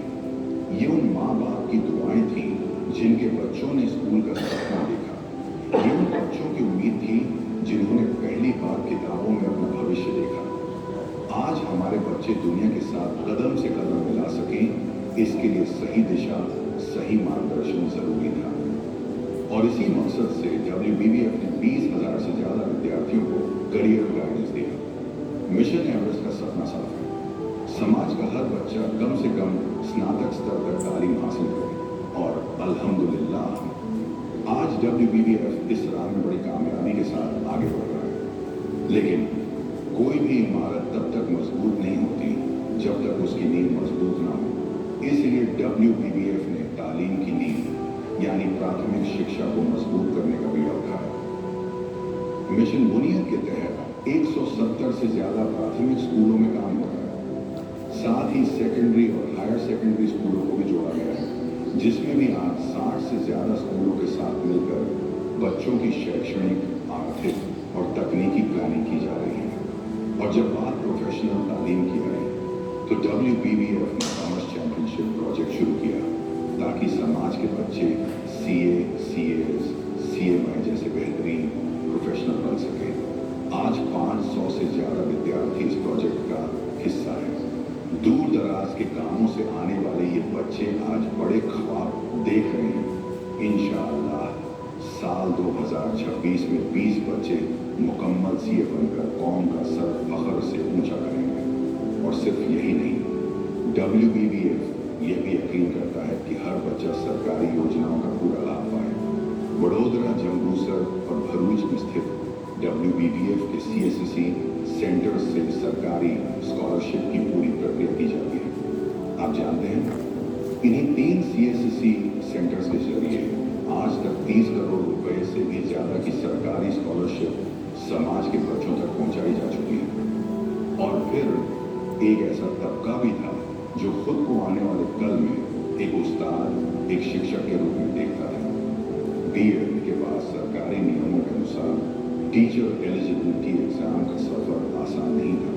ये उन माँ बाप की दुआएं थी जिनके बच्चों ने स्कूल का सपना देखा। ये उन बच्चों की उम्मीद थी जिन्होंने पहली बार किताबों में अपना भविष्य देखा। आज हमारे बच्चे दुनिया के साथ कदम से कदम मिला सकें, इसके लिए सही दिशा, सही मार्गदर्शन जरूरी था। और इसी मकसद से WBBF ने 20,000 से ज्यादा विद्यार्थियों को करियर गाइडेंस दिया। मिशन एवरेस्ट का सपना साफ है, समाज का हर बच्चा कम से कम स्नातक स्तर तक तालीम हासिल करे और अल्हम्दुलिल्लाह आज WBBF इस राह में बड़ी कामयाबी के साथ आगे बढ़ रहा है। लेकिन कोई भी इमारत तब तक मजबूत नहीं होती जब तक उसकी नींव मजबूत ना हो। इसलिए WBBF ने तालीम की नींव यानी प्राथमिक शिक्षा को मजबूत करने का बीड़ा उठाया। मिशन बुनियद के तहत 170 से ज्यादा प्राथमिक स्कूलों में काम हो रहा है। साथ ही सेकेंडरी और हायर सेकेंडरी स्कूलों को भी जोड़ा गया है, जिसमें भी आज 60 से ज्यादा स्कूलों के साथ मिलकर बच्चों की शैक्षणिक, आर्थिक और तकनीकी प्लानिंग की जा रही है। और जब बात प्रोफेशनल तालीम की आई तो WBBF ने कॉमर्स चैंपियनशिप प्रोजेक्ट शुरू किया ताकि समाज के बच्चे CA, CAS, CMI जैसे बेहतरीन प्रोफेशनल बन सके। आज 500 से ज्यादा विद्यार्थी इस प्रोजेक्ट का हिस्सा है। दूर दराज के गांवों से आने वाले ये बच्चे आज बड़े ख्वाब देख रहे हैं। इंशाअल्लाह साल 2026 में 20 बच्चे मुकम्मल CA बनकर कौम का सर फख्र से ऊंचा करेंगे। और सिर्फ यही नहीं, WBBF यह भी यकीन करता है कि हर बच्चा सरकारी योजनाओं का पूरा लाभ पाए। वडोदरा, जंबूसर और भरूच में स्थित WBBF के CSSC सेंटर से सरकारी स्कॉलरशिप की पूरी प्रक्रिया की जाती है। आप जानते हैं, इन्हीं 3 CSSC सेंटर्स के जरिए आज तक 30 करोड़ रुपए से भी ज्यादा की सरकारी स्कॉलरशिप समाज के बच्चों तक पहुंचाई जा चुकी है। और फिर एक ऐसा तबका भी था जो खुद को आने वाले कल में एक उस्ताद, एक शिक्षक के रूप में देखता था। BEd के बाद सरकारी नियमों के अनुसार टीचर एलिजिबिलिटी एग्जाम का सफर आसान नहीं था।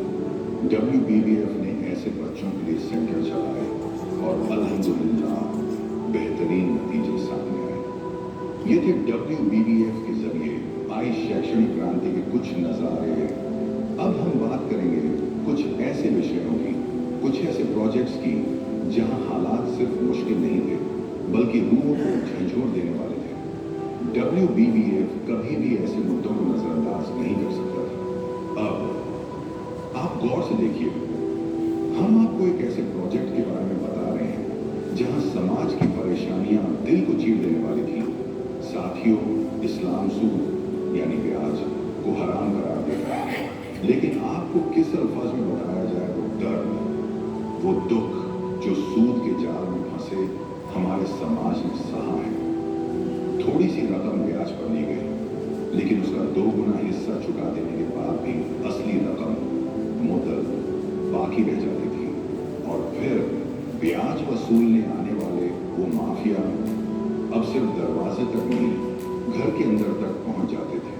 WBBF ने ऐसे बच्चों के लिए सेंटर चलाए और अल्हम्दुलिल्लाह बेहतरीन नतीजे सामने आए। ये थे WBBF के जरिए आई शैक्षणिक क्रांति के कुछ नजारे। अब हम बात करेंगे कुछ ऐसे विषयों की, कुछ ऐसे प्रोजेक्ट्स की जहां हालात सिर्फ मुश्किल नहीं थे बल्कि रूहों को झंझोर देने वाले थे। WBBF कभी भी ऐसे मुद्दों को नजरअंदाज नहीं कर सकता था। अब आप गौर से देखिए, हम आपको एक ऐसे प्रोजेक्ट के बारे में बता रहे हैं जहां समाज की परेशानियां दिल को चीर देने वाली थी। साथियों, इस्लाम सूद यानी ब्याज को हराम करार देता है, लेकिन आपको किस अल्फाज में बताया जाए वो दर्द, वो दुख जो सूद के जाल में फंसे हमारे समाज में सहा है। थोड़ी सी रकम ब्याज पर ली गई, लेकिन उसका 2 गुना हिस्सा चुका देने के बाद भी असली रकम मुद्दत बाकी रह जाती थी। और फिर ब्याज वसूलने आने वाले वो माफिया अब सिर्फ दरवाजे तक नहीं, घर के अंदर तक पहुंच जाते थे।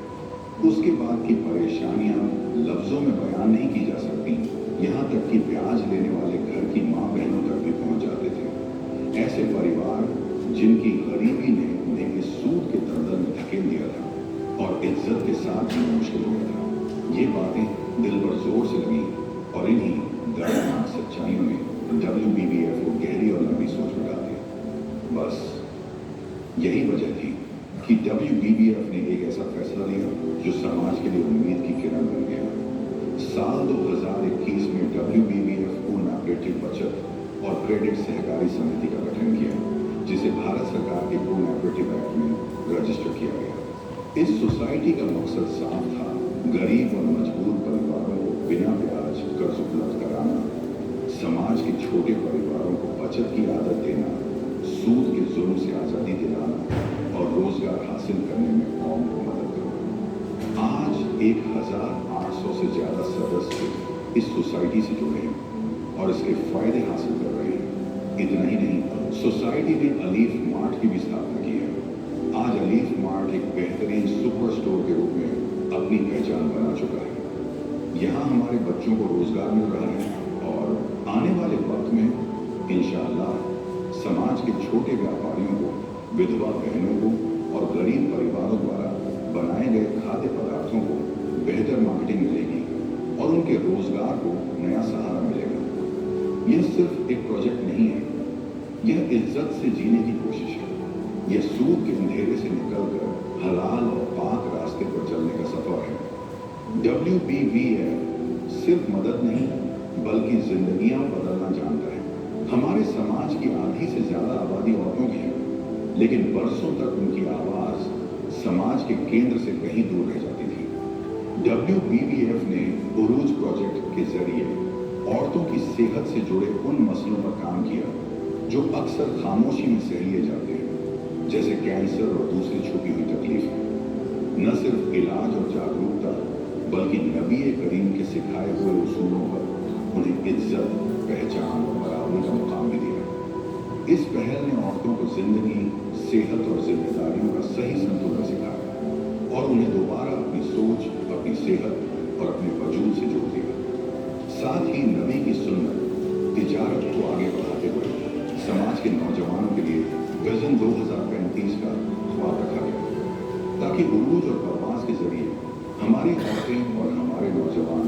उसके बाद की परेशानियां लफ्जों में बयान नहीं की जा सकती। यहाँ तक कि ब्याज लेने वाले घर की माँ बहनों तक भी पहुंच जाते थे। ऐसे परिवार जिनकी गरीबी ने उन्हें इस सूद के दलदल में धकेल दिया था और इज्जत के साथ जीना मुश्किल हो गया था। ये बातें दिल पर जोर से लगी और इन्हीं दर्दनाक सच्चाइयों ने WBBF को गहरी और लंबी सोच में डाल दिया। बस यही वजह थी कि WBBF ने एक ऐसा फैसला लिया जो समाज के लिए उम्मीद की किरण बन गया। साल 2021 में WBBF कोऑपरेटिव बचत और क्रेडिट सहकारी समिति का गठन किया, जिसे भारत सरकार के कोऑपरेटिव एक्ट में रजिस्टर किया गया। इस सोसाइटी का मकसद साफ था, गरीब और मजबूर परिवारों को बिना ब्याज कर्ज उपलब्ध कराना, समाज के छोटे परिवारों को बचत की आदत देना, सूद के जुल्म से आज़ादी दिलाना और रोजगार हासिल करने में कौम को मदद करना। आज 1800 से ज्यादा सदस्य इस सोसाइटी से जुड़े हैं और इसके फायदे हासिल कर रहे हैं। इतना ही नहीं, सोसाइटी ने अलीफ मार्ट की भी स्थापना की है। आज अलीफ मार्ट एक बेहतरीन सुपर स्टोर के रूप में अपनी पहचान बना चुका है। यहाँ हमारे बच्चों को रोजगार मिल रहा है और आने वाले वक्त में इंशाअल्लाह समाज के छोटे व्यापारियों को, विधवा बहनों को और गरीब परिवारों द्वारा बनाए गए खाद्य पदार्थों को बेहतर मार्केटिंग मिलेगी और उनके रोजगार को नया सहारा मिलेगा। यह सिर्फ एक प्रोजेक्ट नहीं है, यह इज्जत से जीने की कोशिश है। यह सूद के अंधेरे से निकलकर हलाल और पाक रास्ते पर चलने का सफर है। WBBF सिर्फ मदद नहीं बल्कि जिंदगियां बदलना जानता है। हमारे समाज की आधी से ज्यादा आबादी औरतों की है, लेकिन बरसों तक उनकी आवाज समाज के केंद्र से कहीं दूर रह जाती थी। WBBF ने उरूज प्रोजेक्ट के जरिए औरतों की सेहत से जुड़े उन मसलों पर काम किया जो अक्सर खामोशी में सह लिए जाते हैं, जैसे कैंसर और दूसरी छुपी हुई तकलीफें। न सिर्फ इलाज और जागरूकता, बल्कि नबी करीम के सिखाए हुए उसूलों पर उन्हें इज्जत, पहचान और बराबरी का मुकाम भी दिया। इस पहल ने औरतों को जिंदगी, सेहत और जिम्मेदारियों का सही संतुलन सिखाया और उन्हें दोबारा अपनी सोच, अपनी सेहत और अपने वजूद से जोड़ दिया। साथ ही नबी की सुन्नत तिजारत को आगे बढ़ाते हुए समाज के नौजवानों के लिए विजन 2035 का ख्वाब रखा गया, ताकि उरूज और परवाज के जरिए हमारी औरतें और हमारे नौजवान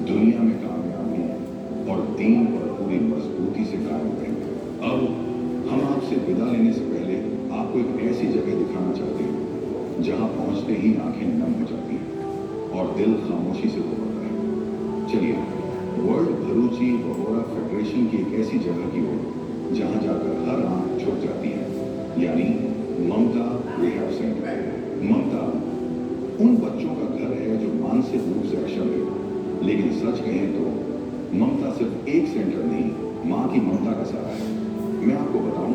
दुनिया में कामयाबी और दीन पर पूरी मजबूती से कायम रहेंगे। अब हम आपसे विदा लेने से पहले आपको एक ऐसी जगह दिखाना चाहते हैं जहां पहुंचते ही आंखें नम हो जाती हैं और दिल खामोशी से उभरता है। चलिए वर्ल्ड भरूची वहोरा फेडरेशन की एक ऐसी जगह की ओर जहां जाकर हर आंख झुक जाती है, यानी ममता रिहैब सेंटर। ममता उन बच्चों का घर है जो मानसिक रूप से अक्षम है, लेकिन सच कहें तो ममता सिर्फ एक सेंटर नहीं, माँ की ममता का सहारा है। मैं आपको बताऊं,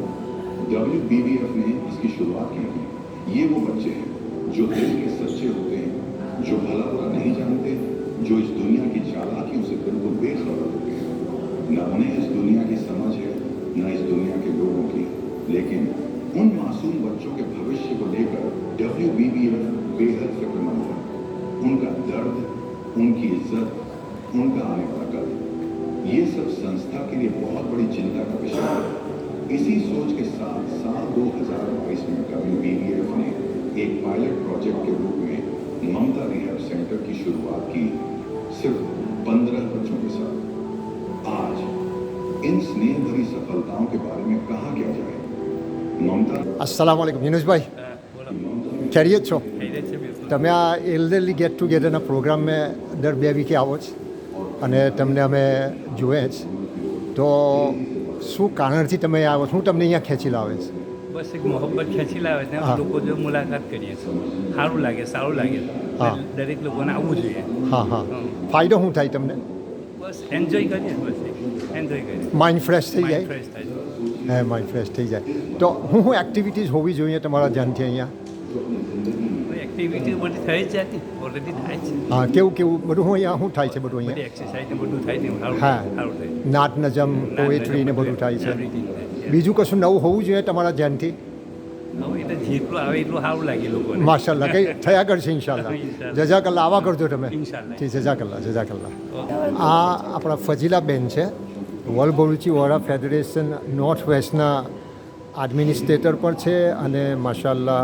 WBBF ने इसकी शुरुआत की थी। ये वो बच्चे हैं जो दिल के सच्चे होते हैं, जो भला बुरा नहीं जानते, जो इस दुनिया की चालाकियों से बिल्कुल बेखबर होते हैं। न उन्हें इस दुनिया की समझ है, न इस दुनिया के लोगों की, लेकिन उन मासूम बच्चों के भविष्य को लेकर WBBF बेहद फिक्रमंद है। उनका दर्द, उनकी इज्जत, उनका आने वाला कल, ये सब संस्था के लिए बहुत बड़ी चिंता का विषय है। इसी सोच के साथ साल 2022 में WBBF ने एक पायलट प्रोजेक्ट के रूप में ममता रिहैब सेंटर की शुरुआत की, सिर्फ 15 बच्चों के साथ। आज इन स्नेह भरी सफलताओं के बारे में कहा क्या जाए। ममता अस्सलाम वालेकुम યુનુસભાઈ, ખૈરિયત છો? તમે આ એલ્ડરલી ગેટ ટુગેધરના પ્રોગ્રામમાં દર 2 વીકે આવો છો અને તમને અમે જોઈએ જ, તો શું કારણથી તમે આવો છો? હું તમને અહીંયા ખેંચી લાવે છે? બસ એક મોહબ્બત ખેંચી લાવે છે. હા. લોકો જો મુલાકાત કરીએ છીએ સારું લાગે, સારું લાગે. હા. દરેક લોકોને આવવું જોઈએ. હા હા, ફાયદો શું થાય તમને? બસ એન્જોય કરીએ, બસ એન્જોય કરીએ. માઇન્ડ ફ્રેશ થઈ માઇન્ડ જાય? ફ્રેશ થાય. હે, માઇન્ડ ફ્રેશ થઈ જાય. તો હું એક્ટિવિટીઝ હોવી જોઈએ તમારા ધ્યાનથી અહીંયા? એક્ટિવિટી બધી થઈ જ જતી, ઓલરેડી થાય છે. હા, કેવું કેવું બધું હું અહીંયા શું થાય છે બધું બધી અહીંયા? એક્સરસાઇઝ ને બધું થાય ને સારું હા, સારું થાય. નાટ નજમ, પોએટ્રી ને બધું થાય છે. બીજું કશું નવું હોવું જોઈએ તમારા ધ્યાનથી? હવે એટલે જેટલું આવે એટલું સારું લાગે લોકોને. માશાલ્લાહ, કંઈ થયા કરશે ઇન્શાલ્લાહ. જઝાકલ્લા, આવા કરજો તમે. ઇન્શાલ્લાહ. જી, જઝાકલ્લા, જઝાકલ્લા. આ આપણા ફજીલાબેન છે, world Bharuchi Vohra federation north વેસ્ટના એડમિનિસ્ટ્રેટર પણ છે અને માશાલ્લાહ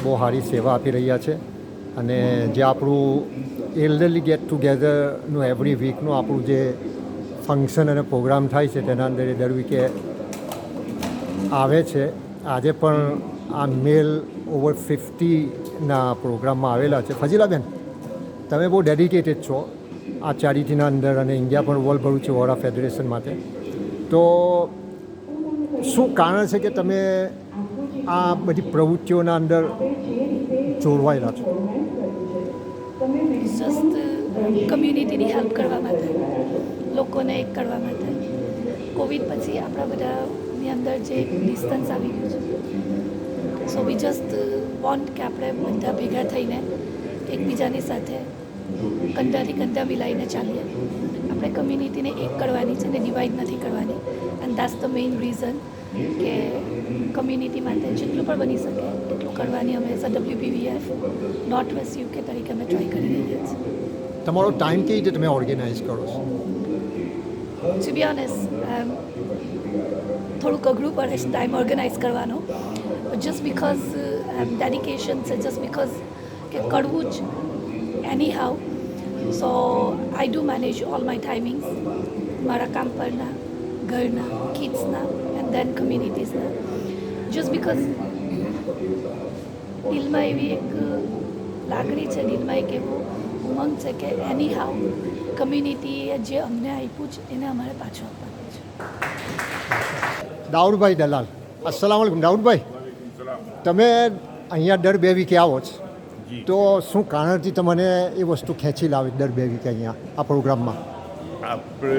બહુ સારી સેવા આપી રહ્યા છે. અને જે આપણું એલ્ડરલી ગેટ ટુગેધરનું એવરી વીકનું આપણું જે ફંક્શન અને પ્રોગ્રામ થાય છે તેના અંદર એ દર વીકે આવે છે. આજે પણ આ મેલ ઓવર 50ના પ્રોગ્રામમાં આવેલા છે. ફજીલાબેન, તમે બહુ ડેડિકેટેડ છો આ ચેરિટીના અંદર અને ઇન્ડિયા પણ વર્લ્ડ ભરૂચી વહોરા ફેડરેશન માટે. તો શું કારણ છે કે તમે આ બધી પ્રવૃત્તિઓના અંદર જોડવાયેલા છો? જસ્ટ કમ્યુનિટીની હેલ્પ કરવા માટે, લોકોને એક કરવા માટે. કોવિડ પછી આપણા બધાની અંદર જે ડિસ્ટન્સ આવી ગયું છે, સો વી જસ્ટ વોન્ટ કે આપણે બધા ભેગા થઈને એકબીજાની સાથે કંધાથી કંધા મિલાઈને ચાલીએ. આપણે કમ્યુનિટીને એક કરવાની છે ને ડિવાઈડ નથી કરવાની. And that's the main reason કે કમ્યુનિટી માટે જેટલું પણ બની શકે એટલું કરવાની અમે as a WBBF north waste UK તરીકે અમે ટ્રાય કરી રહ્યા છીએ. તમારો ટાઈમ કેવી રીતે તમે ઓર્ગેનાઇઝ કરો છો? ટુ બી ઓનેસ્ટ થોડુંક અઘરું પડે છે ટાઈમ ઓર્ગેનાઇઝ કરવાનો. જસ્ટ બિકોઝ ડેડિકેશન છે, જસ્ટ બિકોઝ કે કરવું જ anyhow. So I do manage all my timings, મારા કામ પરના, ઘરના, કિડ્સના એન્ડ દેન કમ્યુનિટીઝના. જસ્ટ બિકોઝ દિલમાં એવી એક લાગણી છે, દિલમાં એક એવો ઉમંગ છે કે એની હાઉ કમ્યુનિટીએ જે અમને આપ્યું છે એને અમારે પાછું આપવાનું છે. દાઉદભાઈ દલાલ, અસલામ વાલેકુમ. દાઉદભાઈ, તમે અહીંયા દર 2 વીકે આવો છો, તો શું કારણથી તમને એ વસ્તુ ખેંચી લાવી દર 2 વીકે અહીંયા આ પ્રોગ્રામમાં? આપણે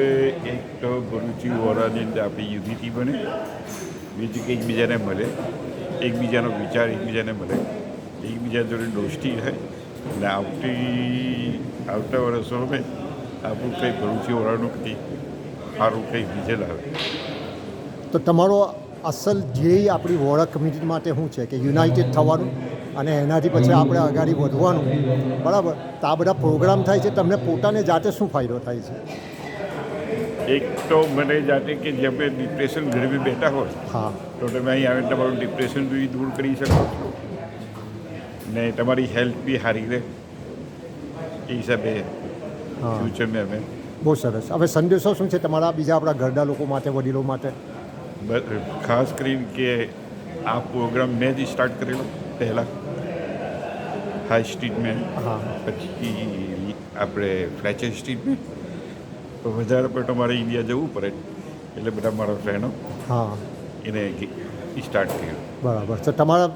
એક તો ભરૂચી વોરાની અંદર આપણી યુનિટી બને, બીજું કે એકબીજાને મળે, એકબીજાનો વિચાર એકબીજાને મળે, એકબીજા જોડે દોસ્તી રહે, અને આવતા વર્ષોમાં આપણું કંઈ ભરૂચી વોરાનું કંઈ સારું કંઈ રિઝલ્ટ આવે. તો તમારો અસલ ધ્યેય આપણી વોરા કમ્યુનિટી માટે શું છે? કે યુનાઇટેડ થવાનું અને એનાથી પછી આપણે આગળ વધવાનું, બરાબર? તો આ બધા પ્રોગ્રામ થાય છે, તમને પોતાને જાતે શું ફાયદો થાય છે? એક તો મને જાતે કે જેમ કે ડિપ્રેશન ઘરે બેઠા હોય, હા, તો તમે અહીં આવીને તમારું ડિપ્રેશન બી દૂર કરી શકો છો ને તમારી હેલ્થ બી સારી રહે. એ હિસાબે ફ્યુચરમાં અમે બહુ સરસ. હવે સંદેશો શું છે તમારા બીજા આપણા ઘરના લોકો માટે, વડીલો માટે? ખાસ કરીને કે આ પ્રોગ્રામ મેં જ સ્ટાર્ટ કરેલો પહેલાં હાઈ સ્ટ્રીટમાં, પછી આપણે ફ્લેચર સ્ટ્રીટમાં, તો વધારે પણ તમારે ઇન્ડિયા જવું પડે એટલે બધા મારા ફ્રેન્ડો એને સ્ટાર્ટ કર્યું. બરાબર. તો તમારા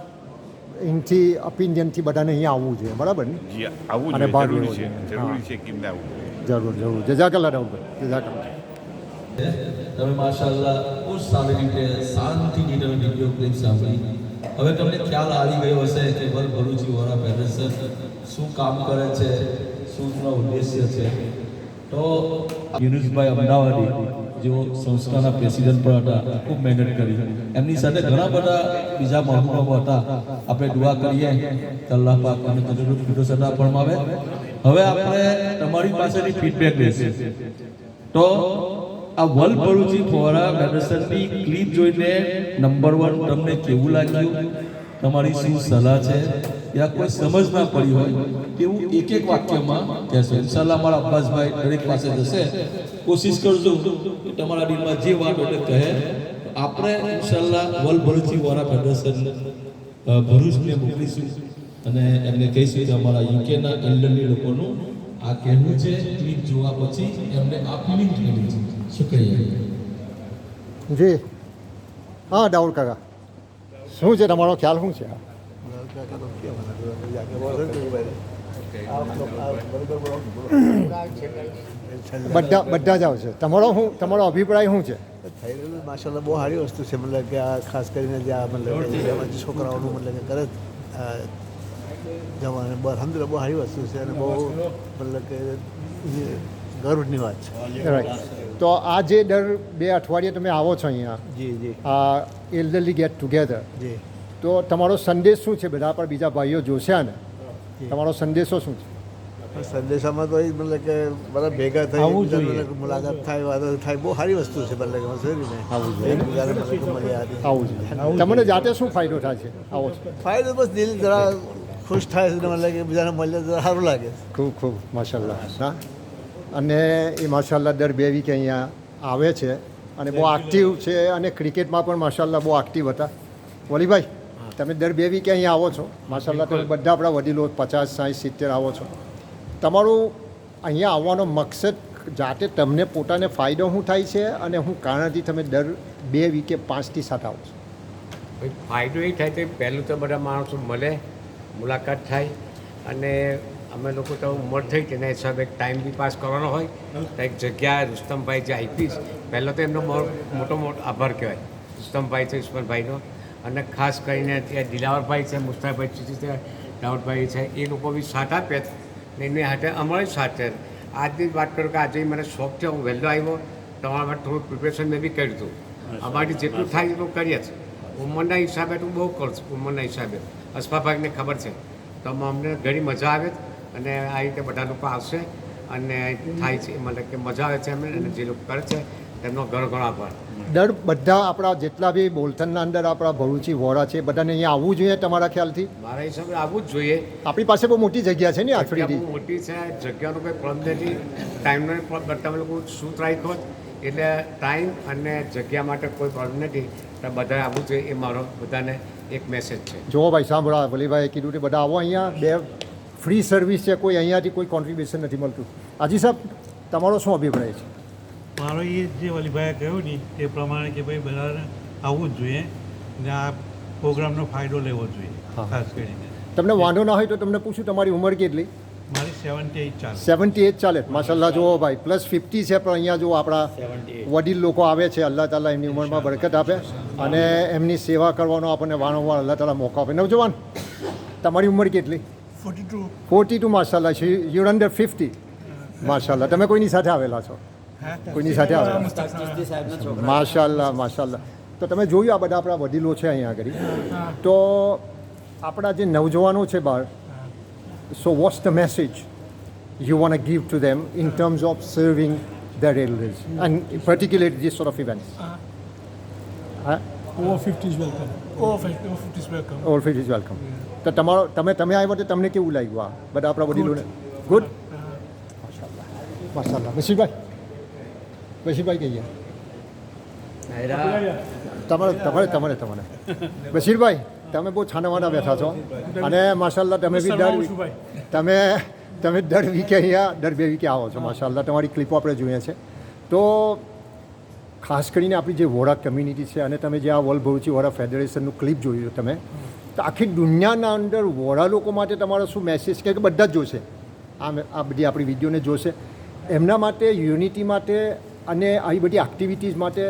અહીંથી ઓપિનિયનથી બધાને અહીંયા આવવું જોઈએ, બરાબર ને? જી, આવવું અને ભાગ જરૂરી લેવો છે, જોઈએ. જરૂરી છે કેમ ના આવવું? જરૂર જરૂર. જઝાકલ્લા દાઉદભાઈ, જઝાકલ્લા. તમે માશાઅલ્લાહ બહુ સારી રીતે શાંતિથી તમે વિડીયો ક્લિપ સાંભળી. હવે તમને ખ્યાલ આવી ગયો હશે કે ભરૂચી વોરા ફેડરેશન શું કામ કરે છે, શું એનો ઉદ્દેશ્ય છે. તો યુનુસભાઈ અમદાવાદી જેઓ સંસ્થાના પ્રેસિડેન્ટ પણ હતા, ખૂબ મહેનત કરી. એમની સાથે ઘણા બધા બીજા મહાનુભાવો હતા. આપણે દુઆ કરીએ કે અલ્લાહ પાક અને તંદુરસ્ત સદા ફરમાવે. હવે આપણે તમારી પાસેથી ફીડબેક લઈશું. તો આ વર્લ્ડ ભરૂચી વોરા ફેડરેશનની ક્લિપ જોઈને નંબર 1 તમને કેવું લાગ્યું, તમારી શું સલાહ છે, યા કોઈ સમજ ના પડી હોય તેવું એક વાક્યમાં કહેશો. ઇન્શાલ્લાહ મારા અબ્બાસભાઈ દરેક પાસે જશે. કોશિશ કરજો કે તમારા દિલમાં જે વાત હોય કહે. આપણે ઇન્શાલ્લાહ વર્લ્ડ ભરૂચી વોરા ફેડરેશન ભરૂચને મોકલીશું અને એમને કહીશું કે અમારા યુકેના એલ્ડરની લોકોનું આ કહેવું છે. ક્લિપ જોવા પછી એમને આ ફિલિંગ થયેલી છે. શુક્રિયા. જી હા, દાઉદ કાકા, શું છે તમારો ખ્યાલ? શું છે? બધા જ આવશે. તમારો અભિપ્રાય શું છે? થઈ રહ્યું માશાલ્લાહ બહુ સારી વસ્તુ છે. મતલબ કે આ ખાસ કરીને જે આ મતલબ છોકરાઓનું મતલબ કે કરે જવાનું અલહમદુલિલ્લાહ બહુ સારી વસ્તુ છે અને બહુ મતલબ કે ગર્વની વાત છે. રાઈટ. તો આ જે દર 2 અઠવાડિયે તમે આવો છો અહીંયા, જી જી, આ એલ્ડરલી ગેટ ટુગેધર, જી, તો તમારો સંદેશ શું છે? બધા પર બીજા ભાઈઓ જોશે ને, તમારો સંદેશો શું છે? સંદેશામાં તો એ મતલબ કે બધા ભેગા થઈ મુલાકાત થાય, વાતો થાય, બહુ સારી વસ્તુ છે. મતલબ કે આવું જોઈએ. આવું તમને જાતે શું ફાયદો થાય છે? આવો છો ફાયદો બસ દિલ જરા ખુશ થાય છે. મતલબ કે બીજાને મળે તો સારું લાગે. ખૂબ ખૂબ માશાલ્લાહ. હા, અને એ માશાલ્લાહ દર 2 વીકે અહીંયા આવે છે અને બહુ એક્ટિવ છે, અને ક્રિકેટમાં પણ માશાલ્લાહ બહુ એક્ટિવ હતા. વલીભાઈ, તમે દર 2 વીકે અહીંયા આવો છો, માશાલ્લાહ તમે બધા આપણા વડીલો 50, 60, 70 આવો છો. તમારું અહીંયા આવવાનો મકસદ જાતે તમને પોતાને ફાયદો શું થાય છે અને શું કારણથી તમે દર 2 વીકે 5 થી 7 આવો છો? ફાયદો એ થાય કે પહેલું તો બધા માણસો મળે, મુલાકાત થાય, અને અમે લોકો તો ઉંમર થઈ તેના હિસાબે ટાઈમ બી પાસ કરવાનો હોય. તો એક જગ્યા રુસ્તમભાઈ જે આપી, પહેલાં તો એમનો મોટો આભાર કહેવાય રુસ્તમભાઈ છે, ઉસ્માનભાઈનો, અને ખાસ કરીને ત્યાં દિલાવરભાઈ છે, મુસ્તાકભાઈ છે, દાઉદભાઈ છે, એ લોકો બી સાથ આપે ને એની સાથે અમારે સાથે. આજની જ વાત કરું કે આજે મને શોખ થયો, હું વહેલો આવ્યો, તમારા માટે થોડું પ્રિપરેશન મેં બી કર્યું હતું. અમારી જેટલું થાય એટલું કરીએ જ. ઉંમરના હિસાબે તો બહુ કરું છું. ઉંમરના હિસાબે અસ્ફાભાગને ખબર છે, તો અમને ઘણી મજા આવે અને આ રીતે બધા લોકો આવશે અને થાય છે. મતલબ કે મજા આવે છે અમને, અને જે લોકો કરે છે તેમનો ઘણો ઘણો આભાર. દર બધા આપણા જેટલા બી બોલથનના અંદર આપણા ભરૂચી વોરા છે, બધાને અહીંયા આવવું જોઈએ તમારા ખ્યાલથી? મારા હિસાબે આવવું જ જોઈએ. આપણી પાસે બહુ મોટી જગ્યા છે ને, આખરી મોટી છે, જગ્યાનો કોઈ પ્રોબ્લેમ નથી. ટાઈમનો તમે લોકો શું રાખ્યો એટલે ટાઈમ અને જગ્યા માટે કોઈ પ્રોબ્લેમ નથી. તો બધાએ આવવું જોઈએ, એ મારો બધાને એક મેસેજ છે. જો ભાઈ સાંભળો, વલીભાઈએ કીધું કે બધા આવો અહીંયા. 2 ફ્રી સર્વિસ છે, કોઈ અહીંયાથી કોઈ કોન્ટ્રીબ્યુશન નથી મળતું. હાજી સાહેબ, તમારો શું અભિપ્રાય છે? મારો એ જે વલીભાઈએ કહ્યું ને એ પ્રમાણે કે ભાઈ બધાને આવવું જ જોઈએ ને આ પ્રોગ્રામનો ફાયદો લેવો જોઈએ ખાસ કરીને. તમને વાંધો ના હોય તો તમને પૂછું, તમારી ઉંમર કેટલી? મારી 78 ચાલે. 78 ચાલે, માશાલ્લાહ. જુઓ ભાઈ, પ્લસ 50 છે, પણ અહીંયા જો આપણા વડીલ લોકો આવે છે, અલ્લાહ તાલા એમની ઉંમરમાં બરકત આપે અને એમની સેવા કરવાનો આપણને વારંવાર અલ્લાહ તાલા મોકો આપે. નવજવાન, તમારી ઉંમર કેટલી? 42. માશાલ્લાહ. You under 50. માશાલ્લાહ. તમે કોઈની સાથે આવેલા છો? કોઈની સાથે આવેલા? માશાલ્લાહ, માશાલ્લાહ. તો તમે જોયું આ બધા આપણા વડીલો છે અહીંયા આગળ, તો આપણા જે નવજવાનો છે બહાર, so what's the message you want to give to them in terms of serving their elders and particularly this sort of events? Over 50 is welcome. Over 50 is welcome. All 50 is welcome. તો તમારો તમે આવ્યો તો તમને કેવું લાગ્યું આ બધા આપણા વડીલોને? ગુડ. માશાલ્લાહ, માશાલ્લાહ. બશીરભાઈ કહીએ તમારે બશીરભાઈ, તમે બહુ છાનાવાના બેઠા છો અને માશાલ્લાહ તમે બી તમે દર વીકે અહીંયા દર 2 વીકે આવો છો. માશાલ્લાહ, તમારી ક્લિપો આપણે જોઈએ છે. તો ખાસ કરીને આપણી જે વોરા કમ્યુનિટી છે અને તમે જે આ વર્લ્ડ ભરૂચી વોરા ફેડરેશનનું ક્લિપ જોયું તમે, તો આખી દુનિયાના અંદર વોરા લોકો માટે તમારો શું મેસેજ કે બધા જ જોશે આ બધી આપણી વિડીયોને જોશે, એમના માટે યુનિટી માટે અને આવી બધી એક્ટિવિટીઝ માટે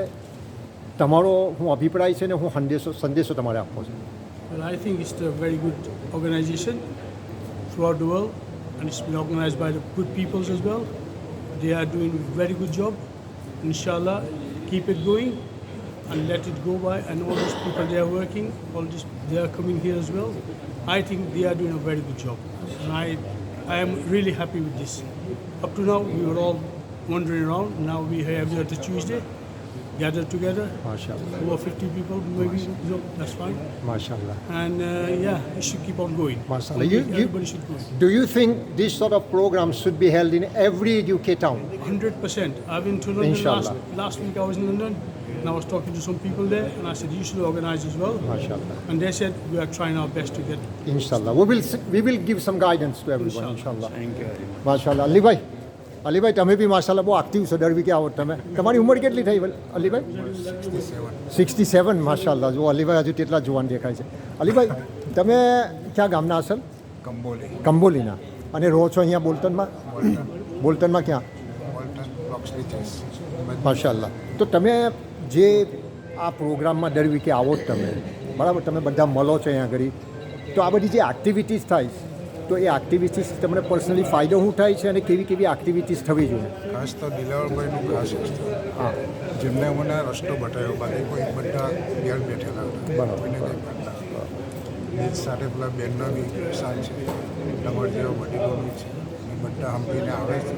તમારો શું અભિપ્રાય છે ને હું સંદેશો તમારે આપવો છે? Well, I think it's a very good organization throughout the world, and it's been organized by the good peoples as well. They are doing a very good job. Inshallah, keep it going and let it go by. And all these people they are working, they are coming here as well. I think they are doing a very good job, and I am really happy with this. Up to now, we were all wandering around. Now we have every other Tuesday. Gathered together. MashaAllah. Over 50 people, maybe. So that's fine. MashaAllah. And yeah, it should keep on going. MashaAllah. Everybody should go. Do you think this sort of programs should be held in every UK town? 100%. I've been to London Inshallah. last week. I was in London, and I was talking to some people there, and I said you should organize as well. MashaAllah. And they said we are trying our best to get. Inshallah. We will give some guidance to everyone. Inshallah. Thank you very much. MashaAllah. Alibhai તમે બી માશાલ્લાહ બહુ active છો, દર VK આવો તમે. તમારી ઉંમર કેટલી થઈ અલીભાઈ? 67. માશાલ્લાહ. જો અલીભાઈ હજુ તેટલા જુવાન દેખાય છે. અલીભાઈ, તમે ક્યાં ગામના અસલ? કંબોલીના. અને રહો છો અહીંયા બોલ્ટનમાં? બોલ્ટનમાં ક્યાં? માશાલ્લાહ. તો તમે જે આ પ્રોગ્રામમાં દર વીકે આવો જ તમે, બરાબર, તમે બધા મળો છો અહીંયા આગળ, તો આ બધી જે એક્ટિવિટીઝ થાય તો એ એક્ટિવિટીઝ તમને પર્સનલી ફાયદો શું થાય છે અને કેવી કેવી એક્ટિવિટીઝ થવી જોઈએ? ખાસ તો દિલાવરભાઈનું ખાસ હા, જેમને મને રસ્તો બતાવ્યો, બાકી કોઈ બધા ઘેર બેઠેલા હતા. બરાબર. એ સાથે પેલા બેનનો બી સાથ છે, તમારા જેવા વડીલોનું છે, એ બધા હંપીને આવે છે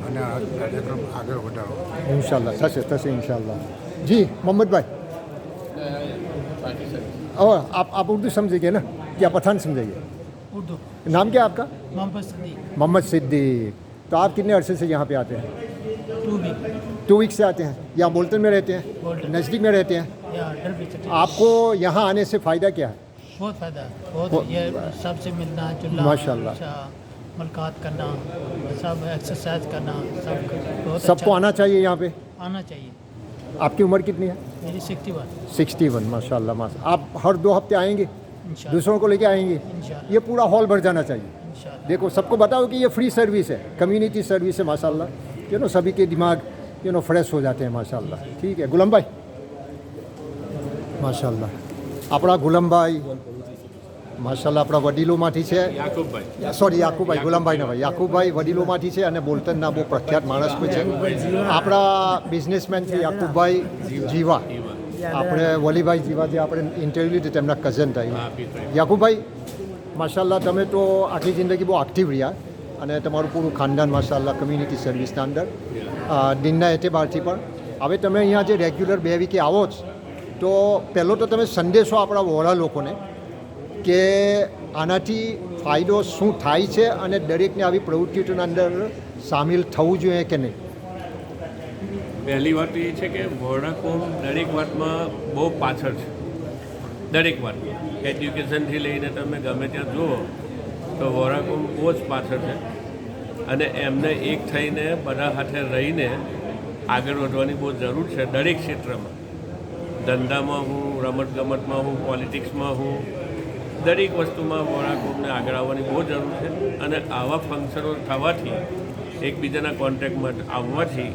અને આ કાર્યક્રમ આગળ વધારો. ઇન્શાલ્લાહ થશે ઇન્શાલ્લાહ. જી મોહમ્મદભાઈ, और आप उर्दू समझेंगे ना या पठान समझेंगे? उर्दू. नाम क्या है आपका? मोहम्मद सिद्दीक. मोहम्मद सिद्दीक. तो आप कितने अरसे से यहाँ पे आते हैं? 2 week. 2 वीक से आते हैं. यहाँ बोल्टन में रहते हैं? नज़दीक में रहते हैं? आपको यहाँ आने से फ़ायदा क्या है? बहुत फ़ायदा है. बहुत ये सबसे मिलना जुलना, माशाल्लाह. मुलाकात करना, सब एक्सरसाइज करना, सब बहुत सबको आना चाहिए यहाँ पे? आना चाहिए. आपकी उम्र कितनी है? मेरी 61. 61. माशाल्लाह माशाल्लाह. आप हर 2 हफ्ते आएंगे, इंशाल्लाह. दूसरों को लेके आएंगे? इंशाल्लाह. ये पूरा हॉल भर जाना चाहिए. इंशाल्लाह. देखो, सबको बताओ कि ये फ्री सर्विस है, कम्युनिटी सर्विस है. माशाल्लाह, सभी के दिमाग फ्रेश हो जाते हैं. माशाल्लाह. ठीक है. गुलाम भाई, माशाल्लाह. આપણા ગુલામભાઈ માશાલ્લાહ આપણા વડીલોમાંથી છે. યાકુબભાઈ, ગુલામભાઈ ના ભાઈ, યાકુબભાઈ વડીલોમાંથી છે અને બોલ્ટનના બહુ પ્રખ્યાત માણસ છે. આપણા બિઝનેસમેન છે યાકુબભાઈ જીવા, આપણે વલીભાઈ જીવા જે આપણે ઇન્ટરવ્યૂ લીધી તેમના કઝન થાય. યાકુબભાઈ, માશાલ્લાહ તમે તો આખી જિંદગી બહુ એક્ટિવ રહ્યા અને તમારું પૂરું ખાનદાન માશાલ્લાહ કમ્યુનિટી સર્વિસના અંદર દિનના એતબારથી પણ. હવે તમે અહીંયા જે રેગ્યુલર 2 વીકે આવો જ, તો પહેલો તો તમે સંદેશો આપણા વોરા લોકોને કે આનાથી ફાયદો શું થાય છે અને દરેકને આવી પ્રવૃત્તિઓના અંદર સામેલ થવું જોઈએ કે નહીં? પહેલી વાત એ છે કે વોરા કોમ દરેક વાતમાં બહુ પાછળ છે. દરેક વાતમાં એજ્યુકેશનથી લઈને તમે ગમે ત્યાં જુઓ તો વોરાકોમ બહુ જ પાછળ છે અને એમને એક થઈને બધા સાથે રહીને આગળ વધવાની બહુ જરૂર છે દરેક ક્ષેત્રમાં. ધંધામાં હું, રમતગમતમાં હું, પોલિટિક્સમાં હું, દરેક વસ્તુમાં વોરાકોમને આગળ આવવાની બહુ જરૂર છે. અને આવા ફંક્શનો થવાથી, એકબીજાના કોન્ટેક્ટમાં આવવાથી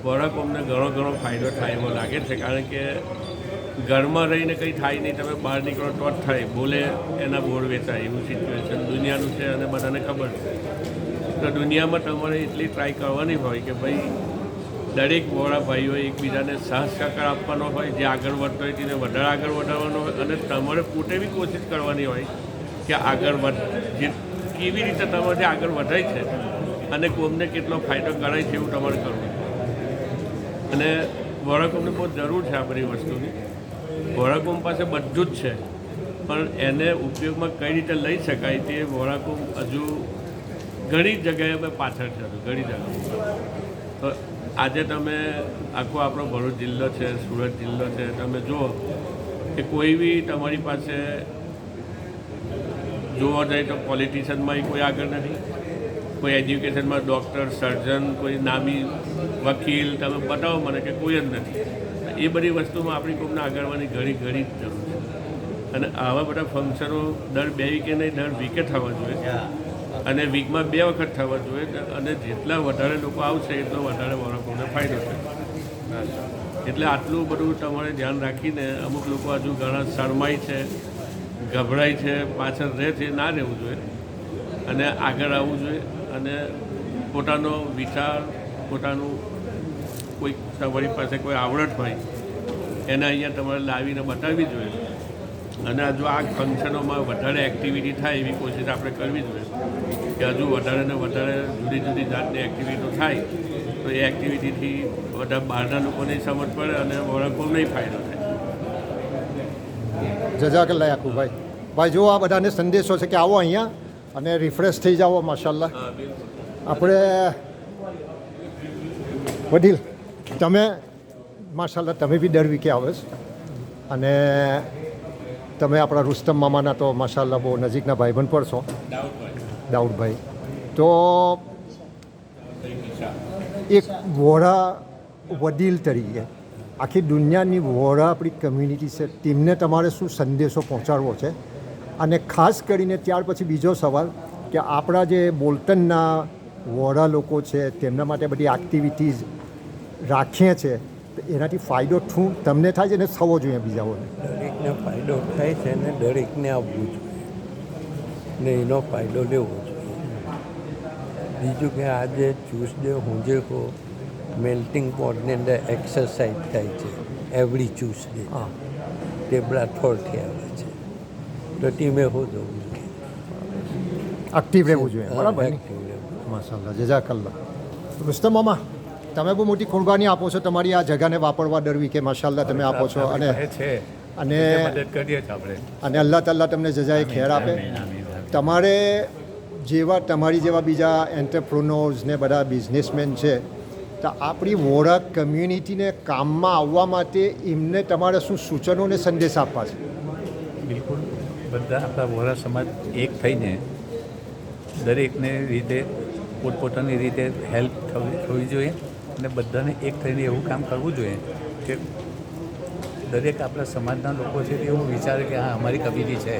વોરાકોમને ઘણો ફાયદો થાય એવો લાગે છે. કારણ કે ઘરમાં રહીને કંઈ થાય નહીં, તમે બહાર નીકળો તો જ થાય, બોલે એના બોર વેચાય એવું સિચ્યુએશન દુનિયાનું છે અને બધાને ખબર છે. તો દુનિયામાં તમારે એટલી ટ્રાય કરવાની હોય કે ભાઈ દરેક વોરા ભાઈઓ એકબીજાને સાહસ સહકાર આપવાનો હોય, જે આગળ વધતો હોય તેને વધારે આગળ વધારવાનો હોય અને તમારે પોતે બી કોશિશ કરવાની હોય કે આગળ જે કેવી રીતે તમારે આગળ વધાય છે અને કોમને કેટલો ફાયદો કરાય છે એવું તમારે કરવું. અને વોરાકોમને બહુ જરૂર છે આ બધી વસ્તુની. વોરાકોમ પાસે બધું જ છે, પણ એને ઉપયોગમાં કઈ રીતે લઈ શકાય તે વોરાકોમ હજુ ઘણી જગ્યાએ અમે પાછળ છે, ઘણી જગ્યાએ. તો આજે તમે આખો આપણો ભરૂચ જિલ્લો છે, સુરત જિલ્લો છે, તમે જુઓ કે કોઈ બી તમારી પાસે જોવા જાય તો પોલિટિશિયનમાં કોઈ આગળ નથી, કોઈ એજ્યુકેશનમાં ડૉક્ટર, સર્જન, કોઈ નામી વકીલ તમે બતાવો મને કે કોઈ જ નથી. એ બધી વસ્તુમાં આપણી કોમને આગળવાની ઘણી જરૂર છે. અને આવા બધા ફંક્શનો દર 2 વીકે નહીં, દર વીકે થવા જોઈએ અને વીકમાં 2 વખત થવા જોઈએ. અને જેટલા વધારે લોકો આવશે એટલો વધારે વોરાકોમને ફાયદો છે. એટલે આટલું બધું તમારે ધ્યાન રાખીને અમુક લોકો હજુ ઘણા શરમાય છે, ગભરાય છે, પાછળ રહે છે, ના રહેવું જોઈએ અને આગળ આવવું જોઈએ. અને પોતાનો વિચાર, પોતાનું કોઈ તમારી પાસે કોઈ આવડત હોય એને અહીંયા તમારે લાવીને બતાવવી જોઈએ. અને હજુ આ ફંક્શનોમાં વધારે એક્ટિવિટી થાય એવી કોશિશ આપણે કરવી જોઈએ કે હજુ વધારે ને વધારે જુદી જાતની એક્ટિવિટીઓ થાય તો એ એક્ટિવિટીથી બધા બહારના લોકોને સમજ પડે અને વોરાકોમને ફાયદો થાય. જઝાકલ્લા યાકુબભાઈ. ભાઈ જો આ બધાને સંદેશો છે કે આવો અહીંયા અને રિફ્રેશ થઈ જાઓ. માશાલ્લાહ. આપણે વડીલ તમે માશાલ્લાહ તમે બી દર વીકે આવો છો અને તમે આપણા રુસ્તમ મામાના તો માશાલ્લાહ બહુ નજીકના ભાઈબંધ પણ છો, દાઉદભાઈ. તો એક વોરા વડીલ તરીકે આખી દુનિયાની વોરા આપણી કમ્યુનિટી છે, તેમને તમારે શું સંદેશો પહોંચાડવો છે? અને ખાસ કરીને ત્યાર પછી બીજો સવાલ કે આપણા જે બોલ્ટનના વોરા લોકો છે તેમના માટે બધી એક્ટિવિટીઝ રાખીએ છે તો એનાથી ફાયદો શું તમને થાય છે ને થવો જોઈએ બીજાઓને? દરેકને ફાયદો થાય છે ને દરેકને આવવું જોઈએ ને એનો ફાયદો લેવો જોઈએ. બીજું કે આજે ટ્યુઝડે હુંજે કો મેલ્ટિંગ પોટની અંદર એક્સરસાઇઝ થાય છે એવરી ટ્યુઝડે. ટેબલા થોડથી આવે છે તો ટીમે હો જવું જોઈએ, એક્ટિવ રહેવું જોઈએ. બરાબર. માશાલ્લાહ, જઝાકલ્લા. રુસ્તમ મામા તમે બહુ મોટી કુરબાની આપો છો તમારી આ જગાને વાપરવા દર વીકે. માશાલ્લાહ તમે આપો છો અને અને અલ્લાહ તાલા તમને જજાએ ખેર આપે. તમારે તમારી જેવા બીજા એન્ટરપ્રોનોર્સ ને બધા બિઝનેસમેન છે તો આપણી વોરા કમ્યુનિટીને કામમાં આવવા માટે એમને તમારે શું સૂચનો અને સંદેશ આપવા છે? બિલકુલ, બધા આપણા વોરા સમાજ એક થઈને દરેકને રીતે પોતપોતાની રીતે હેલ્પ થવી જોઈએ અને બધાને એક થઈને એવું કામ કરવું જોઈએ કે દરેક આપણા સમાજના લોકો છે તે એવું વિચારે કે હા અમારી કમિટી છે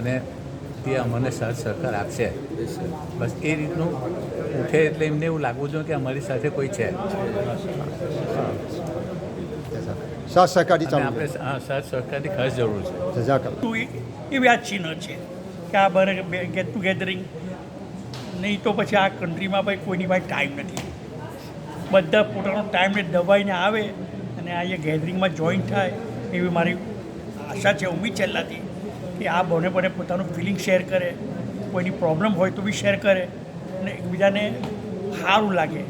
અને તે અમને સાથ સહકાર આપશે. બસ એ રીતનું ઉઠે એટલે એમને એવું લાગવું જોઈએ કે અમારી સાથે કોઈ છે. સાથ સહકારી આપણે સાથ સહકારની ખાસ જરૂર છે. જઝાકલ્લા. એ વ્યાજચિહ્ન છે કે આ બરે ગેટ ટુગેધરિંગ નહીં તો પછી આ કન્ટ્રીમાં ભાઈ કોઈની પાસે ટાઈમ નથી. બધા પોતાનો ટાઈમને દબાઈને આવે અને અહીંયા ગેધરિંગમાં જોઈન થાય એવી મારી આશા છે, ઉમ્મીદ છે પહેલાંથી કે આ બને પોતાનું ફિલિંગ શેર કરે, કોઈની પ્રોબ્લેમ હોય તો બી શેર કરે અને એકબીજાને સારું લાગે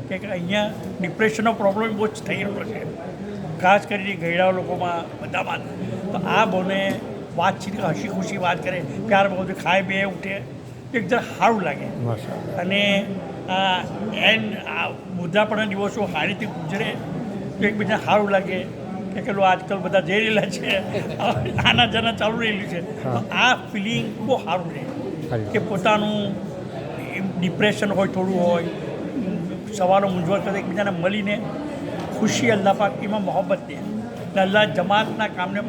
કે અહીંયા ડિપ્રેશનનો પ્રોબ્લેમ બહુ જ થઈ રહ્યો છે ખાસ કરીને ગયડા લોકોમાં બધામાં. તો આ બને વાતચીત હસી ખુશી વાત કરે, પ્યાર બહુ ખાય બે ઉઠે એકદમ સારું લાગે. અને આ બુદ્ધાપણા દિવસો સારી રીતે ગુજરે તો એકબીજાને સારું લાગે કે પેલું આજકાલ બધા જઈ રહેલા છે આના જના ચાલુ રહેલું છે. આ ફિલિંગ બહુ સારું રહે કે પોતાનું ડિપ્રેશન હોય થોડું હોય, સવાલો મૂંઝવણ કરે, એકબીજાને મળીને ખુશી અલ્લાહ પાક એમાં મોહબ્બત દે અને અલ્લાહ જમાતના કામને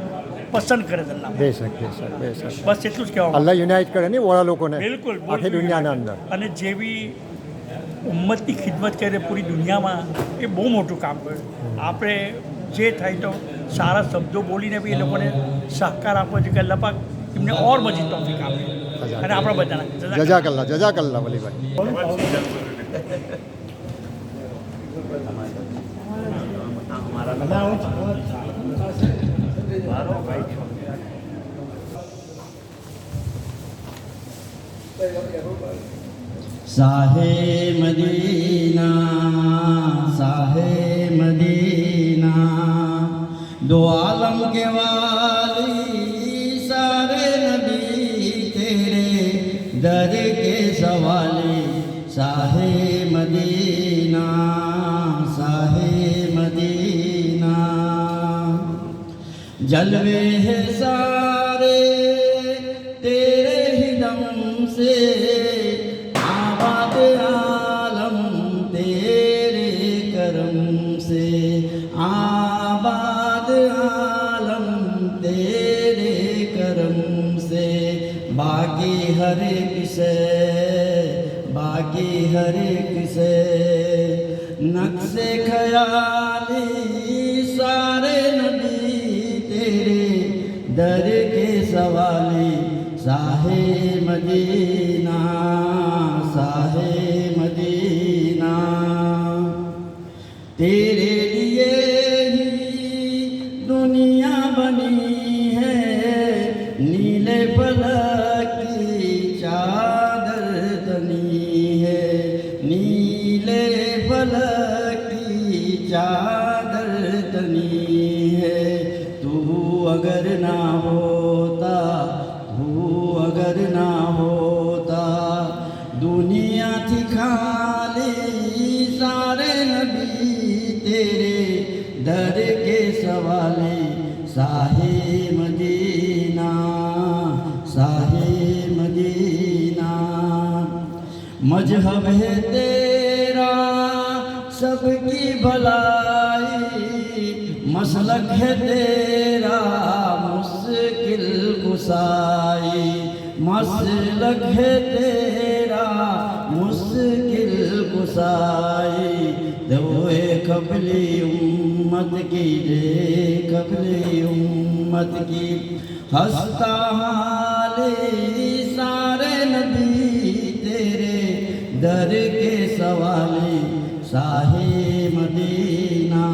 પસંદ કરે છે અલ્લાહ. બેશક બેશક બેશક. બસ એટલું જ કહેવાનું. અલ્લાહ યુનાઇટ કરે ને વાળા લોકોને બિલકુલ આખી દુનિયાના અંદર. અને જેવી ઉમ્મતની ખિદમત કરે પૂરી દુનિયામાં, એ બહુ મોટું કામ કર્યું. આપણે જે થાય તો સારા શબ્દો બોલીને બી એ લોકોને સહકાર આપવો છે કે અલ્લાહ પાક એમને ઓર મજીદ તોફીક આપે અને આપણા બધાના જજાકલ્લા વલીભાઈ. साहे मदीना दो आलम के वाली सारे नबी तेरे दर के सवाली साहे मदीना जलवे है सारे तेरे ही दम से आबाद आलम तेरे करम से आबाद आलम तेरे करम से बाकी हर एक से नक्शे ख्याली सारे नबी तेरे दर के सवाली साहे मदीना तेरे लिए ही दुनिया बनी है नीले फलक की चादर तनी है नीले फलक की चादर तनी है तू अगर ना होता दुनिया थी खाली सारे नबी तेरे दर के सवाले साहे मदीना मजहब है तेरा सबकी भलाई मसलक है तेरा मुश्किल कुसाई मसलक है तेरा मुश्किल कुसाई दोए कबली उम्मत की हंसता हाले सारे नबी तेरे दर के सवाले साहे मदीना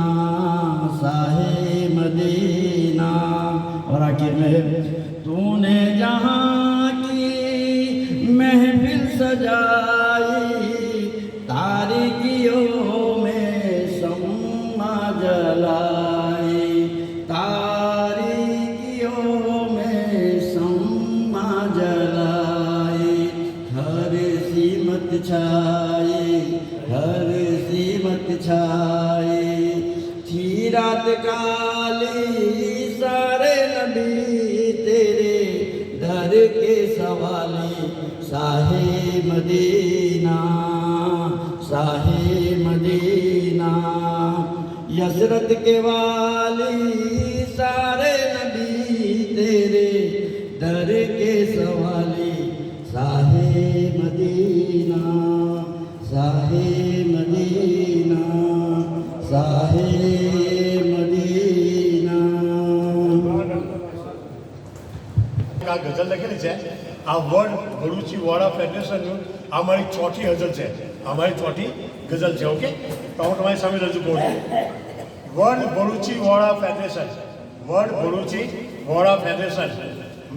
और आखिर में तूने जहाँ की महफिल सजाई तारीकियों में शम्मा जलाई तारीकियों में शम्मा जलाई हर सीमत छाई थी रात काली सारे नबी तेरे दर के सवाले साहे मदीना यसरत के वाली सारे नबी तेरे दर के सवाले साहे मदीना આ ગઝલ લખેલી છે આ વર્લ્ડ ભરૂચી વોરા ફેડરેશનનું આ મારી ચોથી ગઝલ છે અમારી ચોથી ગઝલ છે ઓકે તો હું તમારી સામે રજૂ કરું છું વર્લ્ડ ભરૂચી વોરા ફેડરેશન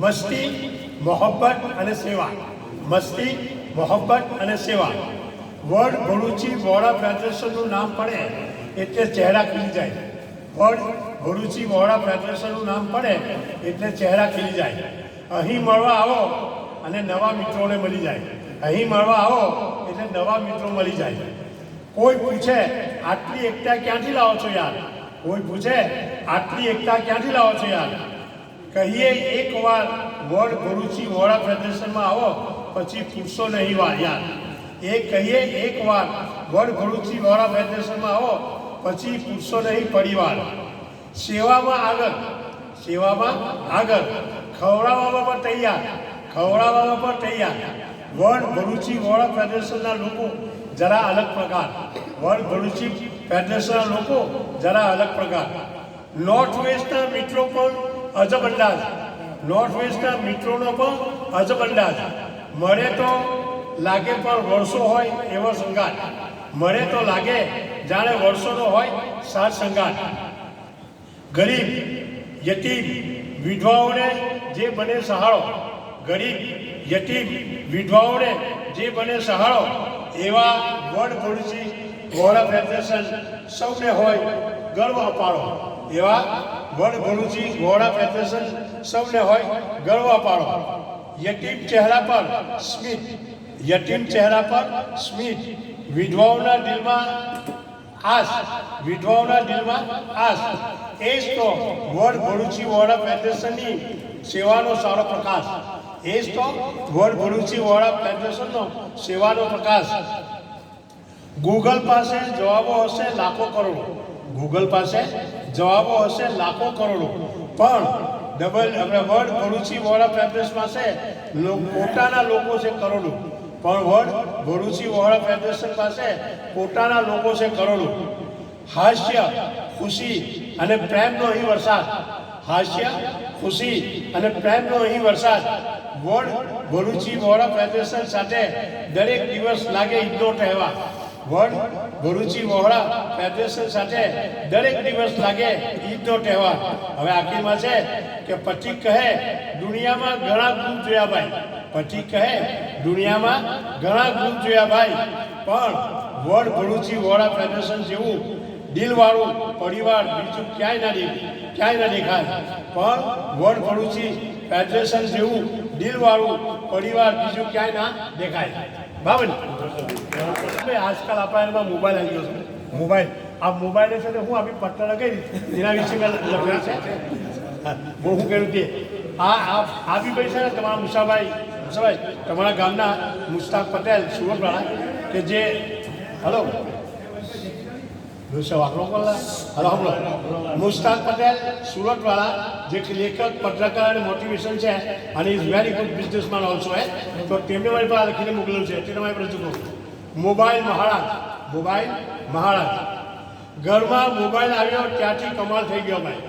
મસ્તી મોહબ્બત અને સેવા વર્લ્ડ ભરૂચી વોરા ફેડરેશનનું નામ પડે એટલે ચહેરા ખીલી જાય વર્લ્ડ ભરૂચી વોરા ફેડરેશનનું નામ પડે એટલે ચહેરા ખીલી જાય અહીં મળવા આવો અને નવા મિત્રોને મળી જાય અહીં મળવા આવો એટલે નવા મિત્રો મળી જાય કોઈ પૂછે આટલી એકતા ક્યાંથી લાવો છો યાર કહીએ એકવાર વર્લ્ડ ભરૂચી વોરા ફેડરેશનમાં આવો પછી પૂછશો નહીં યાર. એ કહીએ એકવાર વડ ભરૂચી વોરા ફેડરેશનમાં આવો પછી પૂછશો નહીં પરિવાર. સેવામાં આગળ, સેવામાં આગળ, ખવડાવવામાં પણ તૈયાર, ખવડાવવામાં પણ તૈયાર. વડ ભરૂચી વોરા ફેડરેશનના લોકો જરા અલગ પ્રકાર, વડ ભરૂચી ફેડરેશનના લોકો જરા અલગ પ્રકાર. નોર્થ વેસ્ટના મિત્રો પણ અજબ અંદાજ, નોર્થ વેસ્ટના મિત્રોનો પણ અજબ અંદાજ. મળે તો લાગે પણ વર્ષો હોય એવો સંગાત, મળે તો લાગે જાણે વર્ષોનો હોય સાત સંગાત. ગરીબ, યતીમ, વિધવાઓને જે બને સહારો, ગરીબ, યતીમ, વિધવાઓને જે બને સહારો એવા વડ ભરૂચી વોરા ફેડરેશન સૌને હોય ગર્વ અપાડો. એવા વડ ભરૂચી વોરા ફેડરેશન સૌને હોય ગર્વ અપાડો. યતીમ ચહેરા પર સ્મિત, યતીમ ચહેરા પર સ્મિત, વિધવાઓના દિલમાં આશ, વિધવાઓના દિલમાં આશ. એ જ તો વડ ભરૂચી વોરા ફેડરેશનની સેવાનો સારો પ્રકાશ, એ જ તો વડ ભરૂચી વોરા ફેડરેશનનો સેવાનો પ્રકાશ. ગૂગલ પાસે જવાબો હશે લાખો કરોડો, ગૂગલ પાસે જવાબો હશે લાખો કરોડો, પણ આપણે વડ ભરૂચી વોરા ફેડરેશન પાસે પોતાના લોકો છે કરોડો, પણ વડ ભરૂચી વોરા ફેડરેશન પાસે પોતાના લોકો છે કરોડો. હાસ્ય, ખુશી અને પ્રેમનો અહીં વરસાદ, હાસ્ય, ખુશી અને પ્રેમનો અહીં વરસાદ. વડ ભરૂચી વોરા ફેડરેશન સાથે દરેક દિવસ લાગે ઈદનો તહેવાર, વડ ભરૂચી વોરા ફેડરેશન સાથે દરેક દિવસ લાગે ઈદનો તહેવાર. હવે આખીમાં છે કે પચીક કહે દુનિયામાં ઘણા ગુમ જોયા ભાઈ, પચીક કહે દુનિયામાં ઘણા ગુમ જોયા ભાઈ, પણ વડ ભરૂચી વોરા ફેડરેશન જેવું દિલવાળું પરિવાર બીજું ક્યાંય ના દેખાય. પણ વડ ભરૂચી ફેડરેશન જેવું દિલવાળું પરિવાર બીજું ક્યાંય ના દેખાય. બરાબર. આજકાલ આપણા એમાં મોબાઈલ આવી ગયો છે, મોબાઈલ. આ મોબાઈલ છે ને હું આપણી પટ્ટા લગાવી એના વિશે મેં લખ્યું છે, બહુ હું કહ્યું તે આ બી ભાઈ છે ને તમારા મુસાભાઈ તમારા ગામના મુસ્તાક પટેલ સુરતવાળા કે જે હલો મુસ્તાક પટેલ સુરતવાળા જે લેખક પત્રકાર અને મોટિવેશન છે અને is very good businessman also હે, તો તેમને મારી પાસે લખીને મોકલેલું છે તે તમારી પર રજૂ કરું. મોબાઈલ મહારાજ, મોબાઈલ મહારાજ. ઘરમાં મોબાઈલ આવ્યો ત્યાંથી કમાલ થઈ ગયો ભાઈ,